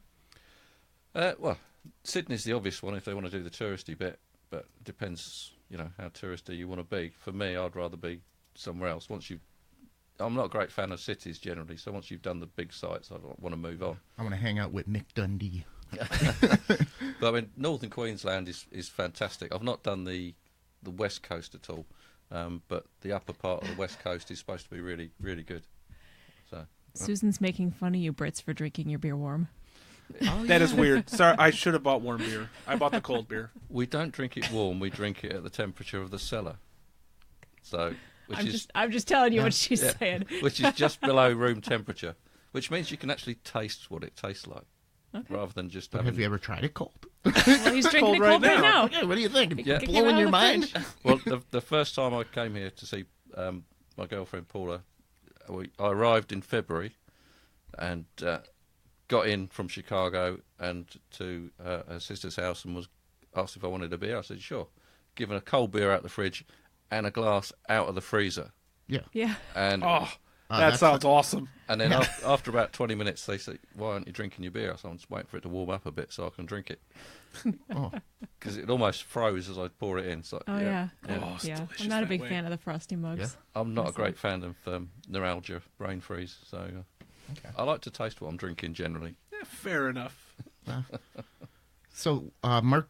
Well, Sydney's the obvious one if they want to do the touristy bit, but it depends, how touristy you want to be. For me, I'd rather be somewhere else. I'm not a great fan of cities generally, so once you've done the big sites, I want to move on. I want to hang out with Mick Dundee. But I mean, Northern Queensland is fantastic. I've not done the west coast at all, but the upper part of the west coast is supposed to be really, really good. So Susan's making fun of you Brits for drinking your beer warm. That is weird. Sorry, I should have bought warm beer. I bought the cold beer. we don't drink it warm; we drink it at the temperature of the cellar. So, I'm just telling you what she's yeah. saying. which is just below room temperature, which means you can actually taste what it tastes like, Okay. rather than just But having. have you ever tried it cold? Well, he's drinking cold it right cold right now. now. Yeah, what do you think? Yeah. Kick him Blowing out your of the mind? fridge. Well, the first time I came here to see my girlfriend Paula, I arrived in February, and got in from Chicago and to her sister's house and was asked if I wanted a beer. I said sure. Given a cold beer out of the fridge and a glass out of the freezer, Yeah. Yeah. and Oh, that that's- sounds awesome. and then after about 20 minutes they say, "Why aren't you drinking your beer?" I said, "I'm just waiting for it to warm up a bit so I can drink it." Oh, Because it almost froze as I pour it in. So Oh yeah. Oh, it's Yeah. delicious I'm not a that big way. fan of the frosty mugs. Yeah. I'm not a Myself. great fan of neuralgia, brain freeze, so I like to taste what I'm drinking generally. Yeah, fair enough. so Mark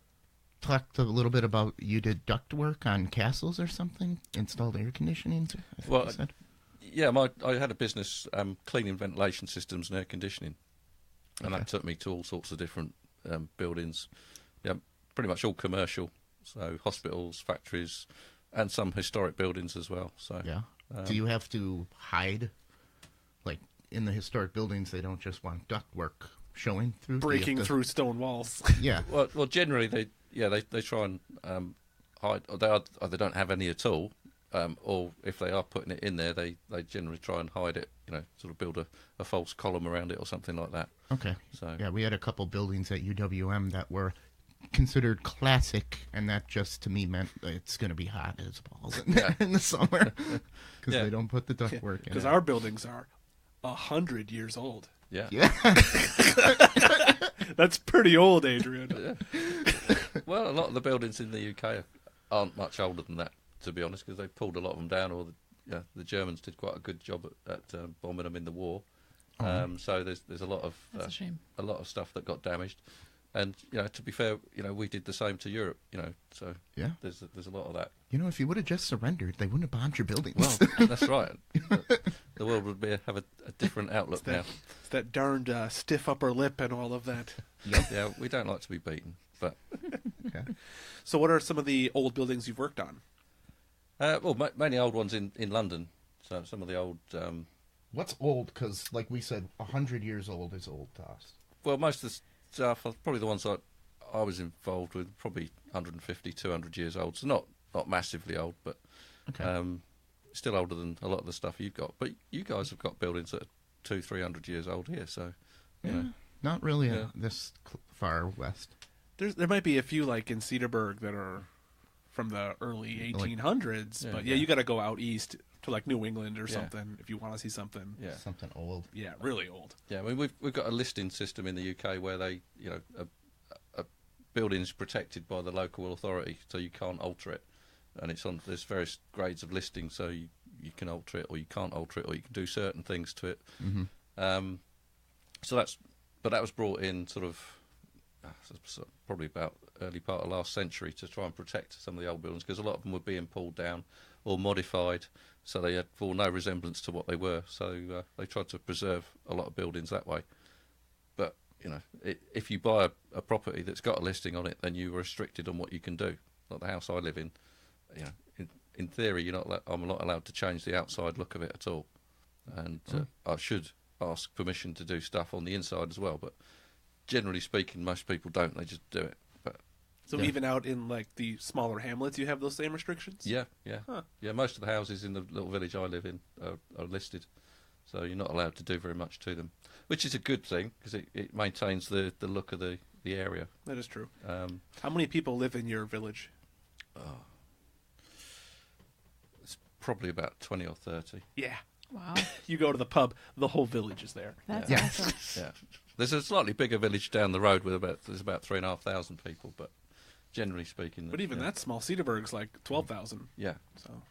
talked a little bit about you did duct work on castles or something, installed air conditioning. I think Well, you said. Yeah, I had a business cleaning ventilation systems and air conditioning, and that took me to all sorts of different buildings. Yeah, pretty much all commercial. So hospitals, factories, and some historic buildings as well. So Yeah. Do you have to hide? Like, in the historic buildings, they don't just want ductwork showing through? Do you have Breaking to- through stone walls. Yeah. Well, generally they try and hide. Or they don't have any at all, or if they are putting it in there, they generally try and hide it. Sort of build a false column around it or something like that. Okay. So Yeah, we had a couple buildings at UWM that were considered classic, and that just to me meant that it's going to be hot as balls in, Yeah. in the summer because Yeah. they don't put the ductwork in. Because it. our buildings are 100 years old. yeah. Yeah. That's pretty old, Adrian. Well, a lot of the buildings in the UK aren't much older than that, to be honest, because they pulled a lot of them down. Or the Germans did quite a good job at bombing them in the war. So there's a lot of That's a shame. a lot of stuff that got damaged. And to be fair, we did the same to Europe. So Yeah. there's a lot of that. If you would have just surrendered, they wouldn't have bombed your buildings. Well, that's right. The world would have a different outlook now. It's that darned stiff upper lip and all of that. Yeah, we don't like to be beaten, but Okay. So what are some of the old buildings you've worked on? mainly old ones in London. So some of the old. What's old? Because, like we said, 100 years old is old to us. Well, most of the stuff, probably the ones that I was involved with, probably 150, 200 years old. So not massively old, but Okay. still older than a lot of the stuff you've got. But you guys have got buildings that are 200-300 years old here, so Yeah. Not really Yeah. this far west. There might be a few like in Cedarburg that are from the early 1800s, Yeah, but yeah. you got to go out east to like New England or Yeah. something if you want to see something. yeah. Something old. Yeah, really old. Yeah, I mean, we've got a listing system in the UK where they, a building's protected by the local authority, so you can't alter it, and there's various grades of listing, so you can alter it or you can't alter it, or you can do certain things to it. Mm-hmm. But that was brought in sort of probably about early part of last century to try and protect some of the old buildings, because a lot of them were being pulled down or modified, so they had bore no resemblance to what they were. So they tried to preserve a lot of buildings that way. But if you buy a property that's got a listing on it, then you're restricted on what you can do. Like the house I live in, in theory, I'm not allowed to change the outside look of it at all, and I should ask permission to do stuff on the inside as well. But generally speaking, most people don't. They just do it. But So Yeah. even out in like the smaller hamlets, you have those same restrictions? yeah. Huh. Yeah, most of the houses in the little village I live in are listed, so you're not allowed to do very much to them, which is a good thing because it maintains the look of the area. That is true. Um, How many people live in your village? it's probably about 20 or 30. Yeah. Wow. You go to the pub, the whole village is there. That's Yeah. awesome. Yeah, there's a slightly bigger village down the road with there's about 3,500 people, but generally speaking, But even yeah. that small, Cedarburg's like 12,000. Yeah, So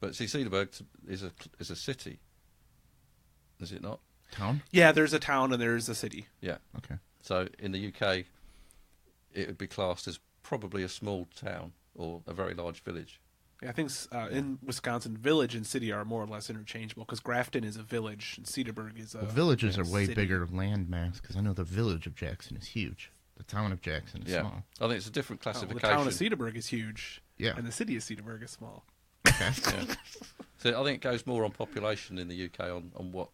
but see, Cedarburg is a city, is it not? Town? yeah, there's a town and there's a city. Yeah. Okay. So in the UK, it would be classed as probably a small town or a very large village. Yeah, I think in Wisconsin, village and city are more or less interchangeable because Grafton is a village and Cedarburg is a The villages are way city. bigger land mass because I know the village of Jackson is huge. The town of Jackson is Yeah, small. I think it's a different Oh, the classification. town of Cedarburg is huge. Yeah. And the city of Cedarburg is small. Okay. Yeah. So I think it goes more on population in the UK on what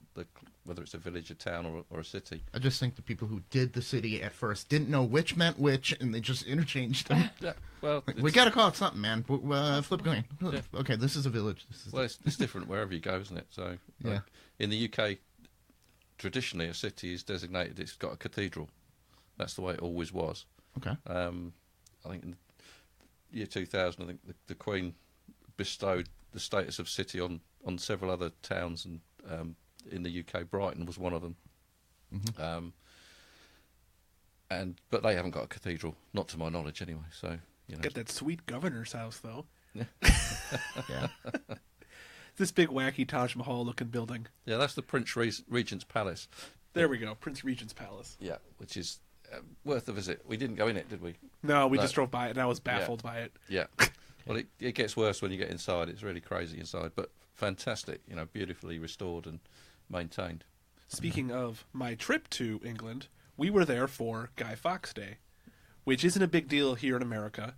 whether it's a village, a town, or a city. I just think the people who did the city at first didn't know which meant which, and they just interchanged them. Yeah, well, Like, we got to call it something, man. Flip a coin. Yeah. Okay, this is a village. This is well, it's different wherever you go, isn't it? So Yeah. in the UK, traditionally a city is designated. It's got a cathedral. That's the way it always was. okay. I think in the year 2000, I think the Queen bestowed the status of city on several other towns, and in the UK, Brighton was one of them. Mhm. But they haven't got a cathedral, not to my knowledge, anyway. So Get that sweet governor's house, though. Yeah. This big, wacky Taj Mahal looking building. yeah, that's the Prince Regent's Palace. There we go, Prince Regent's Palace. Yeah, which is worth a visit. We didn't go in it, did we? No, we No. just drove by it and I was baffled by it. Yeah. Well, it gets worse when you get inside. It's really crazy inside, but fantastic. Beautifully restored and maintained. Speaking of my trip to England, we were there for Guy Fawkes Day, which isn't a big deal here in America.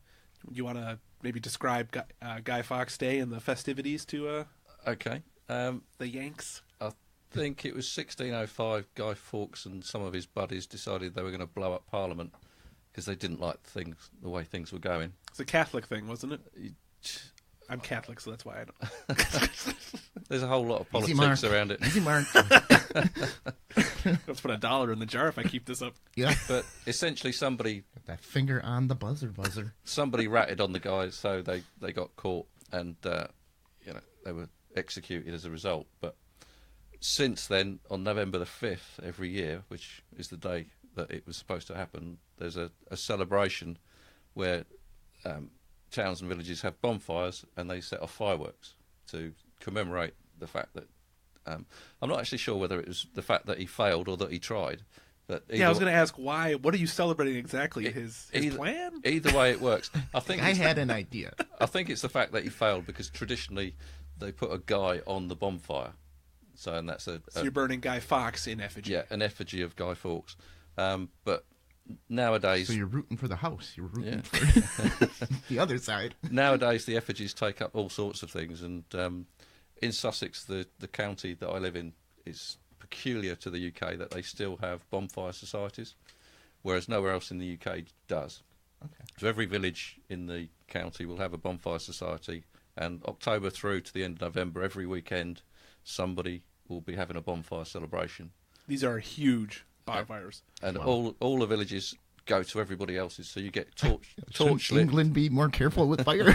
You want to maybe describe Guy Fawkes Day and the festivities to Okay. the Yanks? I think it was 1605. Guy Fawkes and some of his buddies decided they were going to blow up Parliament because they didn't like the way things were going. It's a Catholic thing, wasn't it? I'm Catholic, so that's why I don't. There's a whole lot of Easy politics mark. around it. Easy mark. Let's put $1 in the jar if I keep this up. Yeah. But essentially somebody That finger on the buzzer. ratted on the guys, so they got caught and they were executed as a result. But since then, on November the 5th every year, which is the day that it was supposed to happen, there's a celebration where towns and villages have bonfires and they set off fireworks to commemorate the fact that I'm not actually sure whether it was the fact that he failed or that he tried. But Yeah, I was going to ask why. What are you celebrating exactly? His plan? Either way, it works. I think I had an idea. I think it's the fact that he failed because traditionally they put a guy on the bonfire, and that's So you're burning Guy Fawkes in effigy. an effigy of Guy Fawkes. But nowadays, So you're rooting for the house. You're rooting Yeah. for the other side. nowadays the effigies take up all sorts of things, and in Sussex, the county that I live in, is peculiar to the UK that they still have bonfire societies, whereas nowhere else in the UK does. Okay. So every village in the county will have a bonfire society, and October through to the end of November, every weekend, somebody will be having a bonfire celebration, These are huge bonfires. and Wow. all the villages go to everybody else's. So you get torch Shouldn't lit. England be more careful with fire?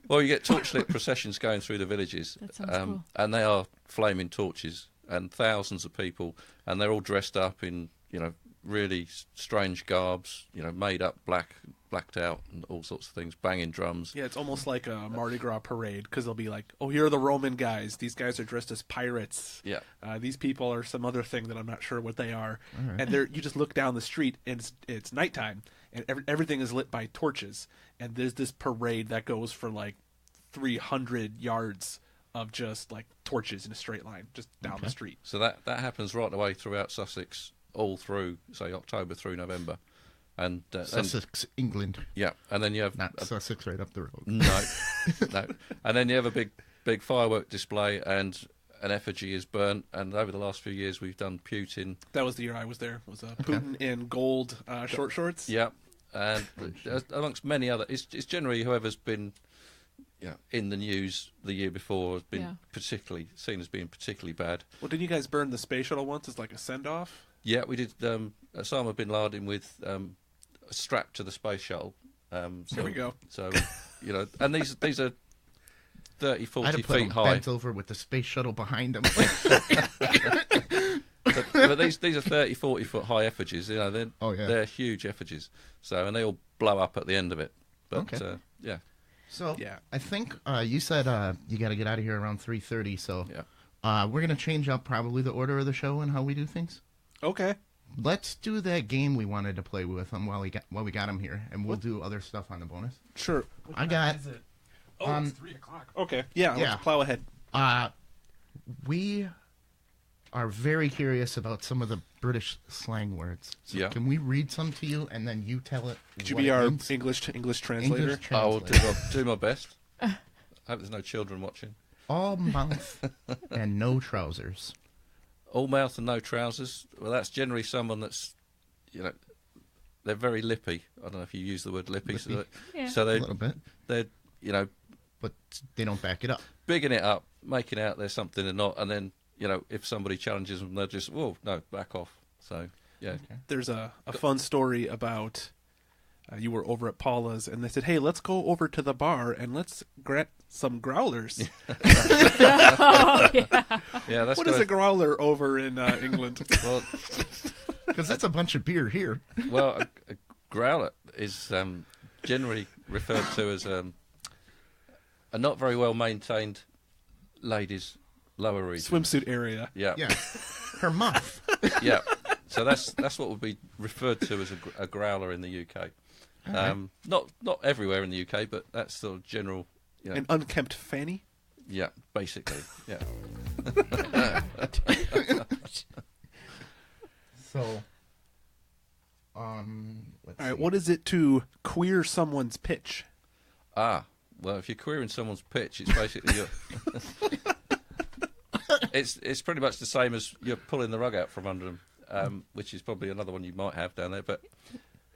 Well, you get torchlit processions going through the villages, That sounds cool. and they are flaming torches, and thousands of people, and they're all dressed up in really strange garbs, made up, blacked out, and all sorts of things, banging drums. Yeah, it's almost like a Mardi Gras parade because they'll be like, "Oh, here are the Roman guys. These guys are dressed as pirates. Yeah, These people are some other thing that I'm not sure what they are." All right. And you just look down the street and it's nighttime, and everything is lit by torches. And there's this parade that goes for like 300 yards of just like torches in a straight line, just down the street. so that happens right away throughout Sussex, all through say October through November, and Sussex, England. and then you have Not Sussex right up the road. no, and then you have a big firework display, and an effigy is burnt. And over the last few years, we've done Putin. That was the year I was there. Was Putin in gold short shorts? Yeah, and amongst many other, it's generally whoever's been, in the news the year before has been particularly seen as being particularly bad. Well, didn't you guys burn the space shuttle once as like a send off? Yeah, we did Osama bin Laden with strapped to the space shuttle. There we go. So, and these are 30, I'd 40 have put feet him high. bent over with the space shuttle behind him. But these are 30, 40 foot high effigies. They're huge effigies. So, and they all blow up at the end of it. But Okay. yeah, So Yeah. I think you said you got to get out of here around 3:30. So yeah. we're gonna change up probably the order of the show and how we do things. Okay. Let's do that game we wanted to play with him while we got him here, and we'll do other stuff on the bonus. Sure. I got. Is it? Oh, it's 3 o'clock. Okay. Yeah, Yeah. let's plow ahead. We are very curious about some of the British slang words. So Yeah. Can we read some to you, and then you tell it? Could you what be it our means? English translator? English I will translator. do my best. I hope there's no children watching. All mouth and no trousers. All mouth and no trousers. Well, that's generally someone that's, they're very lippy. I don't know if you use the word lippy. Lippy. Yeah. So A little bit, they're, but they don't back it up. bigging it up, making out there's something they're not, and then, if somebody challenges them, they're just, whoa, no, back off. So, yeah. Okay. There's a fun story about you were over at Paula's and they said, "Hey, let's go over to the bar and let's get some growlers." Oh, yeah. Yeah, that's What is a growler over in England? well, Because it's a bunch of beer here. well, a growler is generally referred to as a not very well maintained lady's lower region. Swimsuit area. Yeah, Yeah, her muff. yeah. So that's what would be referred to as a growler in the UK. Not everywhere in the UK, but that's the general. An unkempt fanny. Yeah, basically. Yeah. So, let's All see. right, what is it to queer someone's pitch? Well, if you're querying someone's pitch, it's basically it's pretty much the same as you're pulling the rug out from under them, which is probably another one you might have down there. But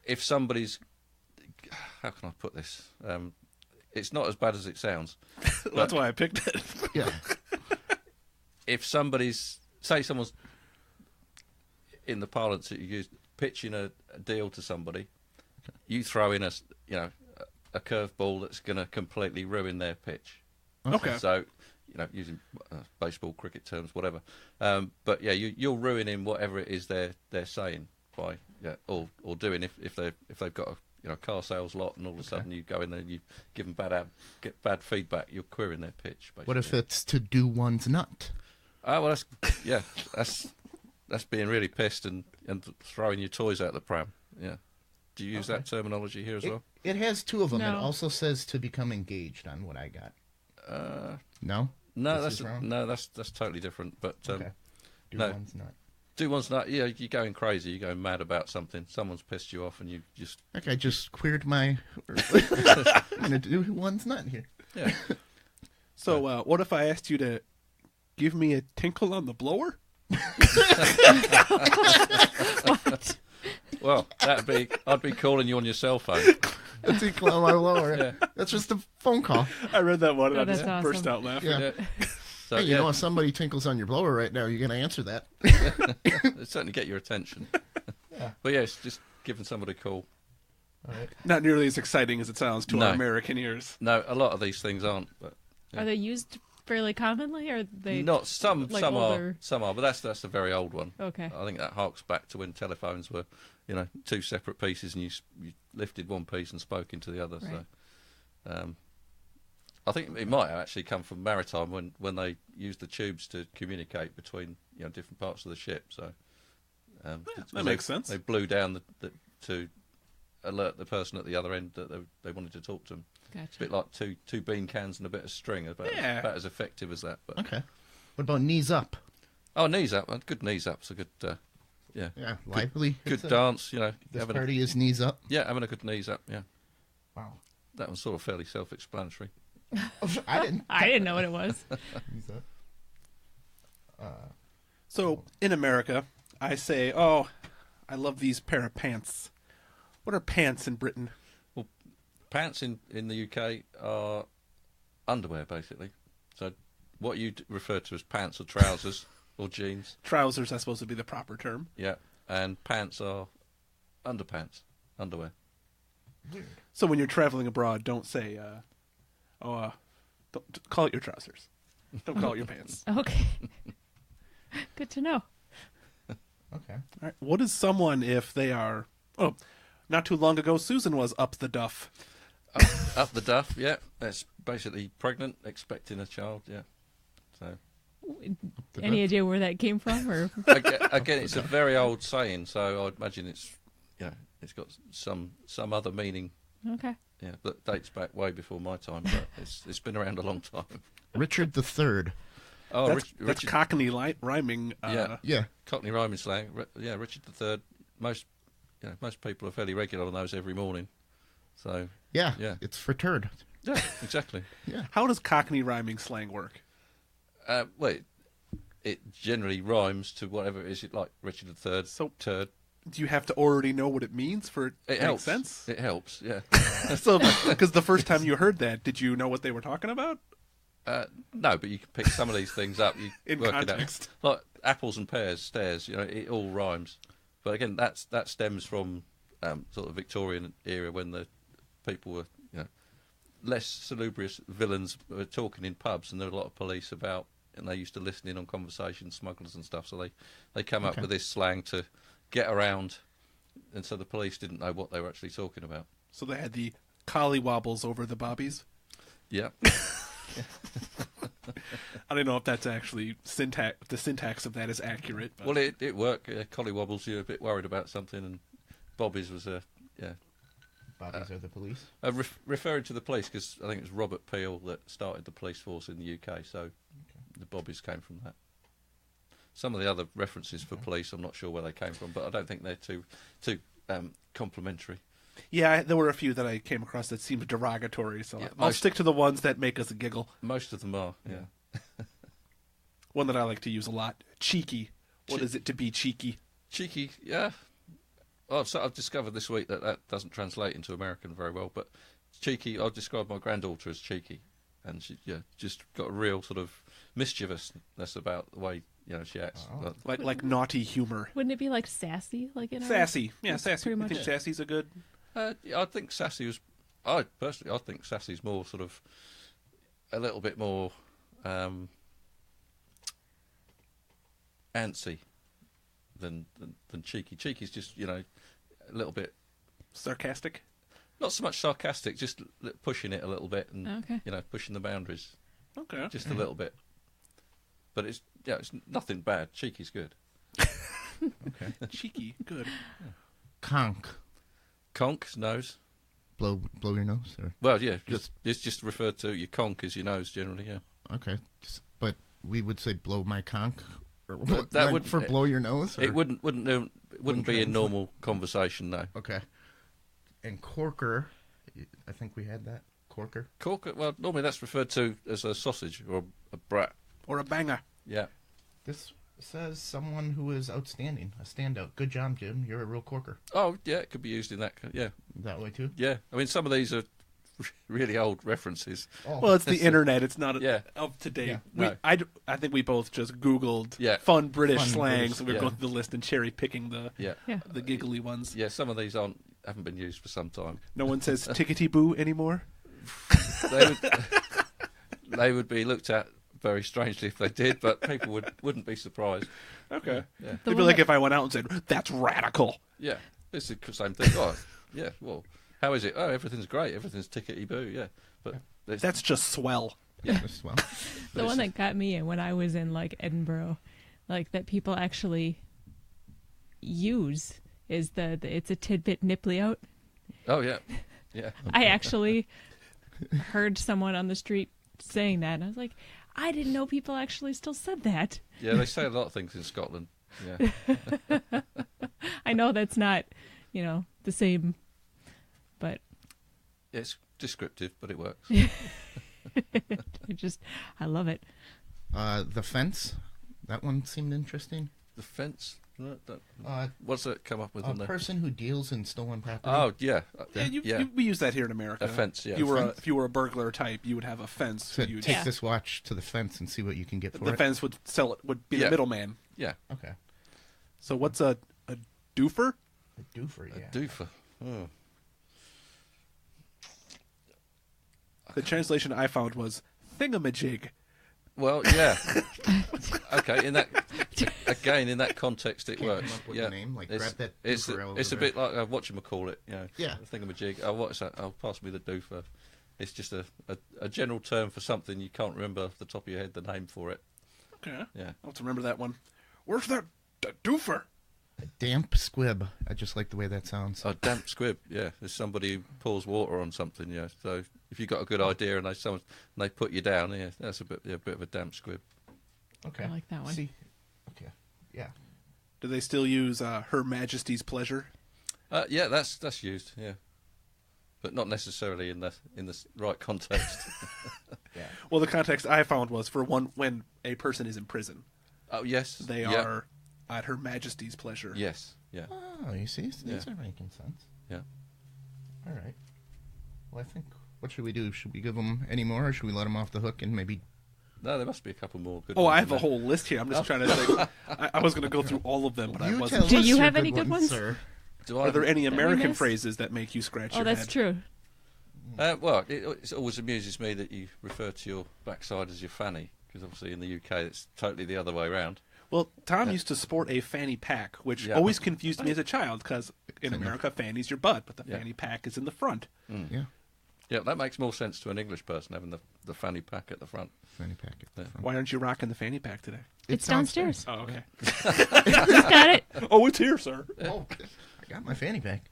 if somebody's, how can I put this? It's not as bad as it sounds. That's why I picked it. Yeah. If somebody's, say someone's, in the parlance that you use, pitching a deal to somebody, you throw in a curveball that's going to completely ruin their pitch. Okay. So, using baseball, cricket terms, whatever. But yeah, you're ruining whatever it is they're saying by or doing if they've got a car sales lot and all of a sudden you go in there and you give them get bad feedback, you're querying their pitch. Basically. What if it's to do one's nut? Oh well, that's being really pissed and throwing your toys out the pram. Yeah. Do you use that terminology here as well? It has two of them. No. It also says to become engaged on what I got. No? No, This is wrong? that's totally different. But Okay. Do no. one's nut. do one's not. Yeah, you're going crazy. You're going mad about something. Someone's pissed you off, and you just Okay, I just queered my... I'm going to do one's nut here. yeah. So, what if I asked you to give me a tinkle on the blower? What? Well, I'd be calling you on your cell phone. A tinkle on my lower. Yeah. That's just a phone call. I read that one and Oh, I just that's burst awesome. out laughing. Yeah. Yeah. So Hey, you yeah, know, if somebody tinkles on your blower right now, you're going to answer that. it'll certainly get your attention. Yeah. But yeah, it's just giving somebody a call. All right. Not nearly as exciting as it sounds to No. our American ears. No, a lot of these things aren't. But yeah. Are they used fairly commonly, or are they not some like some older? are some are, but that's a very old one. Okay. I think that harks back to when telephones were, two separate pieces, and you lifted one piece and spoke into the other. Right. So, I think it might have actually come from maritime when they used the tubes to communicate between different parts of the ship. So that makes sense. They blew down to alert the person at the other end that they wanted to talk to them. It's a Gotcha. bit like two bean cans and a bit of string, about as effective as that. But Okay. What about knees up? oh, knees up, a good knees up's a good Yeah, lively. good It's a- dance. This Having party is knees up. having a good knees up. Yeah, Wow. that one's sort of fairly self-explanatory. I didn't. I didn't know what it was. Knees up. So, in America, I say, oh, I love these pair of pants. What are pants in Britain? Pants in the UK are underwear, basically. So what you refer to as pants or trousers or jeans, Trousers are supposed to be the proper term. yeah, and pants are underpants, underwear. Weird. So when you're traveling abroad, don't say, don't call it your trousers. Don't call it your pants. Okay. Good to know. Okay. All right. What is someone if they are... Oh, not too long ago, Susan was up the duff. Up the duff, yeah. That's basically pregnant, expecting a child, yeah. So Any idea where that came from, or again, it's a very old saying, so I'd imagine it's it's got some other meaning. okay? Yeah, that dates back way before my time, but it's been around a long time. Richard III. Oh, That's Richard, Cockney rhyming. Yeah. Yeah. Cockney rhyming slang. Richard III. Most people are fairly regular on those every morning. So Yeah. Yeah. It's for turd. yeah, exactly. How does Cockney rhyming slang work? Well, it generally rhymes to whatever it is, like Richard III. So- turd. Do you have to already know what it means for it to It make helps. sense? It helps. Yeah. So, because the first time you heard that, did you know what they were talking about? No, but you can pick some of these things up. You In work context. it out. Like apples and pears, stairs. It all rhymes. But again, that stems from sort of Victorian era when the people were less salubrious villains were talking in pubs, and there were a lot of police about, and they used to listen in on conversations, smugglers and stuff. So they come up with this slang to get around, and so the police didn't know what they were actually talking about. So they had the collie wobbles over the bobbies. Yeah. I don't know if that's actually syntax. The syntax of that is accurate. But Well, it worked. Collie wobbles, you're a bit worried about something, and Bobby's was Bobbies are the police. referring to the police, because I think it was Robert Peel that started the police force in the UK, so the Bobbies came from that. Some of the other references for police, I'm not sure where they came from, but I don't think they're too complimentary. Yeah, there were a few that I came across that seemed derogatory, so Yeah, I'll most- stick to the ones that make us giggle. Most of them are, yeah. One that I like to use a lot, cheeky. What is it to be cheeky? Cheeky, yeah. I've discovered this week that doesn't translate into American very well, but cheeky, I'll describe my granddaughter as cheeky. And she, just got a real sort of mischievousness about the way, she acts. Oh. Like naughty humor. Wouldn't it be like sassy? Like in Sassy. Yeah, That's sassy. pretty I much think it. sassy's a good... I think sassy was... I think sassy's more sort of... a little bit more... antsy than cheeky. Cheeky's just, a little bit... sarcastic. Not so much sarcastic, just pushing it a little bit and, Okay. pushing the boundaries Okay. just a little bit. But it's nothing bad. Cheeky's good. Okay. Cheeky. Good. Conk. Conk, nose. Blow your nose? Or? Well, yeah, it's just referred to, your conk is your nose generally, yeah. Okay. But we would say blow my conk? Or But that would- for blow your nose? Or? It wouldn't be in translate. normal conversation, no. Okay. And corker, I think we had that. Corker? Cork, well, normally that's referred to as a sausage or a brat. Or a banger. Yeah. This says someone who is outstanding, a standout. Good job, Jim. You're a real corker. Oh, yeah, it could be used in that, yeah. That way, too? Yeah, I mean, some of these are really old references. Oh. Well, it's the internet. It's not Yeah. up to date. Yeah. No. I think we both just Googled Yeah. fun British Fun slang, British, so we're yeah. going through the list and cherry picking the Yeah. Yeah. giggly ones. Yeah, some of these haven't been used for some time. No one says tickety boo anymore. They would be looked at very strangely if they did, but people wouldn't be surprised. Okay. Yeah. The It'd be one like that- if I went out and said, "That's radical." Yeah, it's the same thing. Oh, yeah, well, how is it? Oh, everything's great. Everything's tickety boo, yeah. But That's just swell. Yeah. As well. The one that got me when I was in like Edinburgh, like that people actually use is it's a tidbit nipply out. Oh, yeah. Yeah. I actually heard someone on the street saying that, and I was like, I didn't know people actually still said that. Yeah, they say a lot of things in Scotland. Yeah. I know that's not, the same, but It's descriptive, but it works. I love it. The fence. That one seemed interesting. The fence. Uh, What's that come up with a on there? person who deals in stolen property. Oh, yeah. Yeah, we use that here in America. A fence, yeah. If you were a burglar type, you would have a fence. Said, You'd- take Yeah. this watch to the fence and see what you can get for the it. fence would be Yeah. the middleman. Yeah. Okay. So what's a doofer? A doofer, yeah. A doofer. Oh. The translation I found was thingamajig. Well, yeah. Okay, in that context, it Can't works. come up with Yeah. a name, like, it's grab that it's, doofer over it's a there. bit like whatchamacallit, Yeah. a thingamajig. Oh, what is that? Oh, pass me the doofer. It's just a general term for something you can't remember off the top of your head the name for it. Okay. Yeah. I'll have to remember that one. Where's that doofer? A damp squib. I just like the way that sounds. A damp squib, yeah. There's somebody who pours water on something, yeah. So if you've got a good idea and they put you down, yeah, that's a bit of a damp squib. Okay. I like that one. See. Okay. Yeah. Do they still use Her Majesty's pleasure? Yeah, that's used, yeah. But not necessarily in the right context. Yeah. Well, the context I found was for when a person is in prison, Oh, yes. they yeah. are at Her Majesty's pleasure. Yes, yeah. Oh, you see? These Yeah. are making sense. Yeah. All right. Well, I think, what should we do? Should we give them any more, or should we let them off the hook and maybe... No, there must be a couple more good Oh, ones I in have a there. whole list here. I'm just trying to think. I was going to go through all of them, but I You wasn't. tell Do us you your have any good ones? sir? Do I Are there any That we American missed? phrases that make you scratch Oh, your that's head? true. Well, it always amuses me that you refer to your backside as your fanny, because obviously in the UK it's totally the other way around. Well, Tom used to sport a fanny pack, which Yeah. always confused me as a child, because in in the- America, fanny's your butt, but the Yeah. fanny pack is in the front. Yeah. Yeah, that makes more sense to an English person having the fanny pack at the front. Fanny pack at the Yeah. front. Why aren't you rocking the fanny pack today? It's downstairs. Oh, okay. Just got it. Oh, it's here, sir. Oh, I got my fanny pack.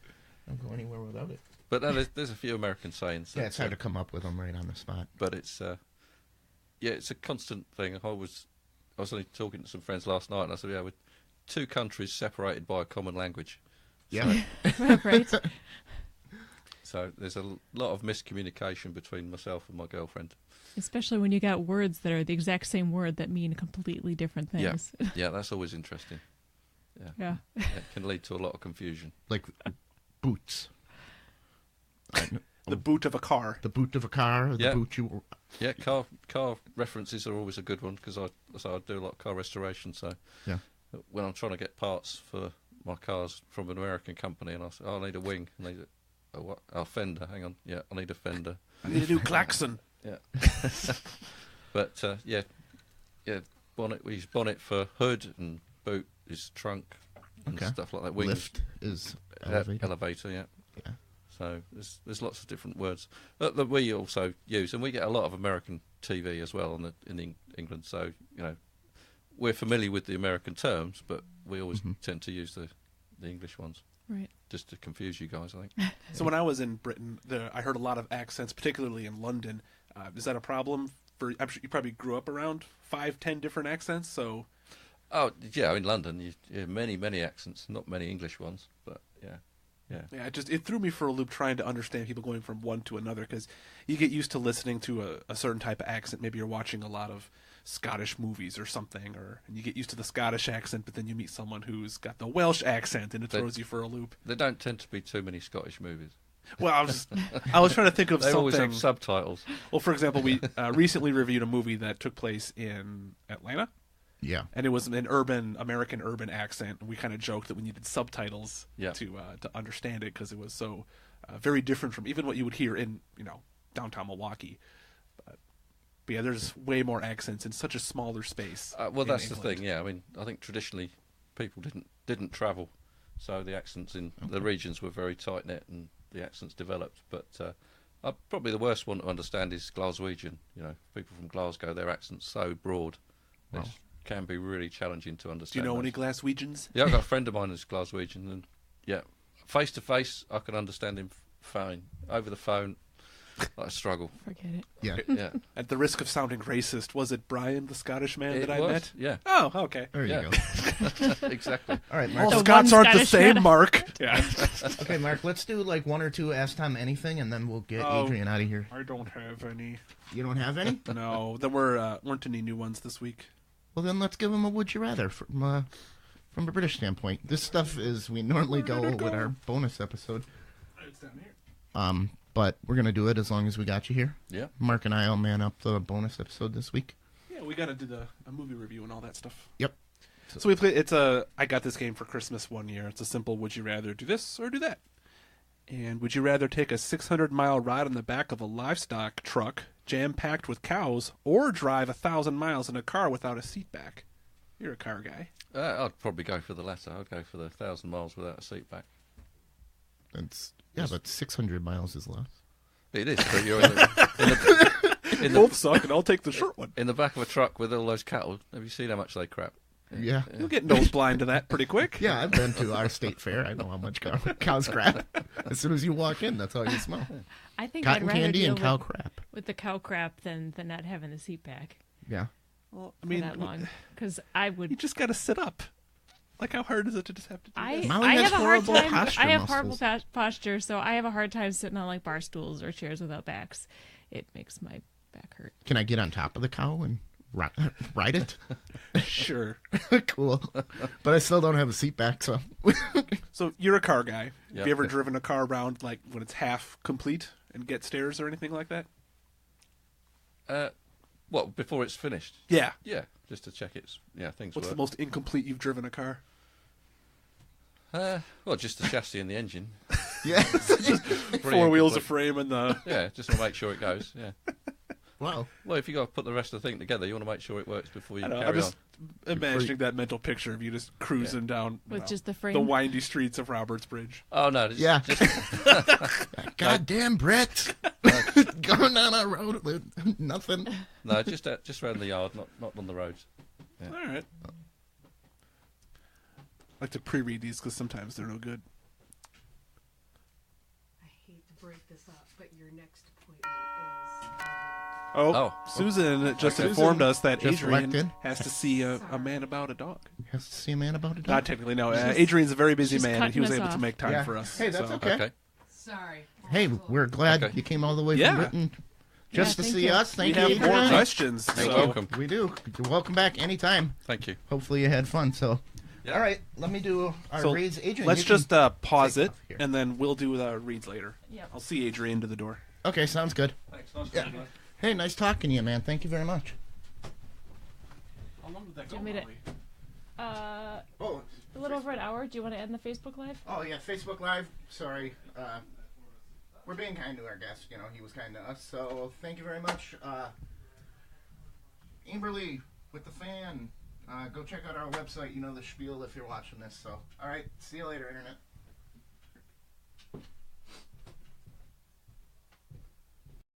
I don't go anywhere without it. But no, there's a few American sayings. Yeah, it's hard to come up with them right on the spot. But it's it's a constant thing. I always I was only talking to some friends last night, and I said, yeah, we're two countries separated by a common language. Yeah. Right. So there's a lot of miscommunication between myself and my girlfriend. Especially when you got words that are the exact same word that mean completely different things. Yeah, that's always interesting. Yeah. It can lead to a lot of confusion. Like boots. The boot of a car. The boot of a car, the Yeah. boot you... Yeah, car references are always a good one because I do a lot of car restoration. So Yeah. when I'm trying to get parts for my cars from an American company, and I say, I need a wing, I need a what? A fender. Hang on, yeah, I need a fender. I need a new klaxon. Yeah, but yeah, bonnet. We use bonnet for hood, and boot is trunk and Okay. stuff like that. Wings, Lift is elevator. elevator. Yeah. Yeah. So there's lots of different words that we also use, and we get a lot of American TV as well in England. So we're familiar with the American terms, but we always tend to use the English ones, Right. just to confuse you guys, I think. So when I was in Britain, I heard a lot of accents, particularly in London. Is that a problem? I'm sure you probably grew up around 5-10 different accents. So Oh yeah, in London you hear many accents, not many English ones, but yeah. yeah, it threw me for a loop trying to understand people going from one to another, because you get used to listening to a certain type of accent. Maybe you're watching a lot of Scottish movies or something, and you get used to the Scottish accent, but then you meet someone who's got the Welsh accent, and it throws you for a loop. There don't tend to be too many Scottish movies. Well, I was trying to think of They always something. have subtitles. Well, for example, we recently reviewed a movie that took place in Atlanta. Yeah. And it was an American urban accent, and we kind of joked that we needed subtitles to understand it, because it was so very different from even what you would hear in downtown Milwaukee. But yeah, there's way more accents in such a smaller space. Well, that's England. the thing. Yeah, I mean, I think traditionally people didn't travel, so the accents in the regions were very tight knit, and the accents developed. But probably the worst one to understand is Glaswegian. People from Glasgow, their accent's so broad. Wow. It can be really challenging to understand. Do you know those. any Glaswegians? Yeah, I've got a friend of mine who's Glaswegian, and yeah, face to face, I can understand him fine. Over the phone, I struggle. Forget it. Yeah. Yeah, At the risk of sounding racist, was it Brian, the Scottish man it that I was, met? Yeah, Oh, okay. There you Yeah. go. exactly. All right, All Mark. The Scots one aren't the Scottish same, man. Mark. Yeah. Okay, Mark, let's do like one or two Ask Tom Anything, and then we'll get Oh. Adrian out of here. I don't have any. You don't have any? No, there weren't any new ones this week. Well, then let's give him a Would You Rather from a British standpoint. This stuff is, we normally go with our bonus episode. It's down here. But we're going to do it as long as we got you here. Yeah. Mark and I will man up the bonus episode this week. Yeah, we got to do a movie review and all that stuff. Yep. So we play. I got this game for Christmas one year. It's a simple: would you rather do this or do that? And would you rather take a 600-mile ride on the back of a livestock truck jam-packed with cows, or drive 1,000 miles in a car without a seat back? You're a car guy. I'd probably go for the latter. I'd go for the 1,000 miles without a seat back. But 600 miles is less. It is, but you're in Both suck, and I'll take the short one. the back of a truck with all those cattle. Have you seen how much they crap? Yeah. You'll get nose blind to that pretty quick. Yeah, I've been to our state fair. I know how much cows crap. As soon as you walk in, that's all you smell. I think Cotton I'd rather candy deal and cow crap. with the cow crap than not having the seat back Yeah. Well, I for mean, that long. Because I you would. just got to sit up. Like, how hard is it to just have to do this? Molly I has have a hard horrible time. posture I have muscles. horrible posture, so I have a hard time sitting on like bar stools or chairs without backs. It makes my back hurt. Can I get on top of the cow and ride it? Sure. Cool. But I still don't have a seat back, so. So you're a car guy. Yeah. Have you ever driven a car around like when it's half complete and get stairs or anything like that? What, before it's finished? Yeah. Yeah, just to check things What's work. the most incomplete you've driven a car? Well, just the chassis and the engine. Yeah. Four wheels, a frame, and the. Yeah, just to make sure it goes. Yeah. Wow. Well, if you got to put the rest of the thing together, you want to make sure it works before you I don't know, carry I'm just on. imagining that mental picture of you just cruising down With just the frame? the windy streets of Robertsbridge. Oh no! Yeah. Just, Goddamn, Brett. Going down a road with nothing. no, just around the yard, not on the roads. Yeah. All right. I like to pre-read these because sometimes they're no good. I hate to break this up, but your next appointment is Oh. Susan just Susan informed us that just Adrian elected. has to see a man about a dog. Has to see a man about a dog. Not technically, no. Adrian's a very busy she's man, and he was cutting able us to off. make time Yeah. for us. Hey, that's so. okay. Okay. Sorry. Hey, we're glad Okay. you came all the way Yeah. from Britain just Yeah, to thank see you. us. We Thank have you, more Adrian. questions. Thank so- you. welcome. We do. You're welcome back anytime. Thank you. Hopefully you had fun. So, Yeah. all right, let me do our So reads. Adrian, let's you can- just pause take it, off here. and then we'll do the reads later. Yep. I'll see Adrian to the door. Okay, sounds good. Thanks. Nice Yeah. Hey, nice talking to you, man. Thank you very much. How long did that Do you want me to- Oh, A little over an hour. Do you want to end the Facebook Live? oh yeah, Facebook Live. Sorry. We're being kind to our guest. You know, he was kind to us. So thank you very much. Amberly with the fan. Go check out our website. You know the spiel if you're watching this. So, all right. See you later, Internet.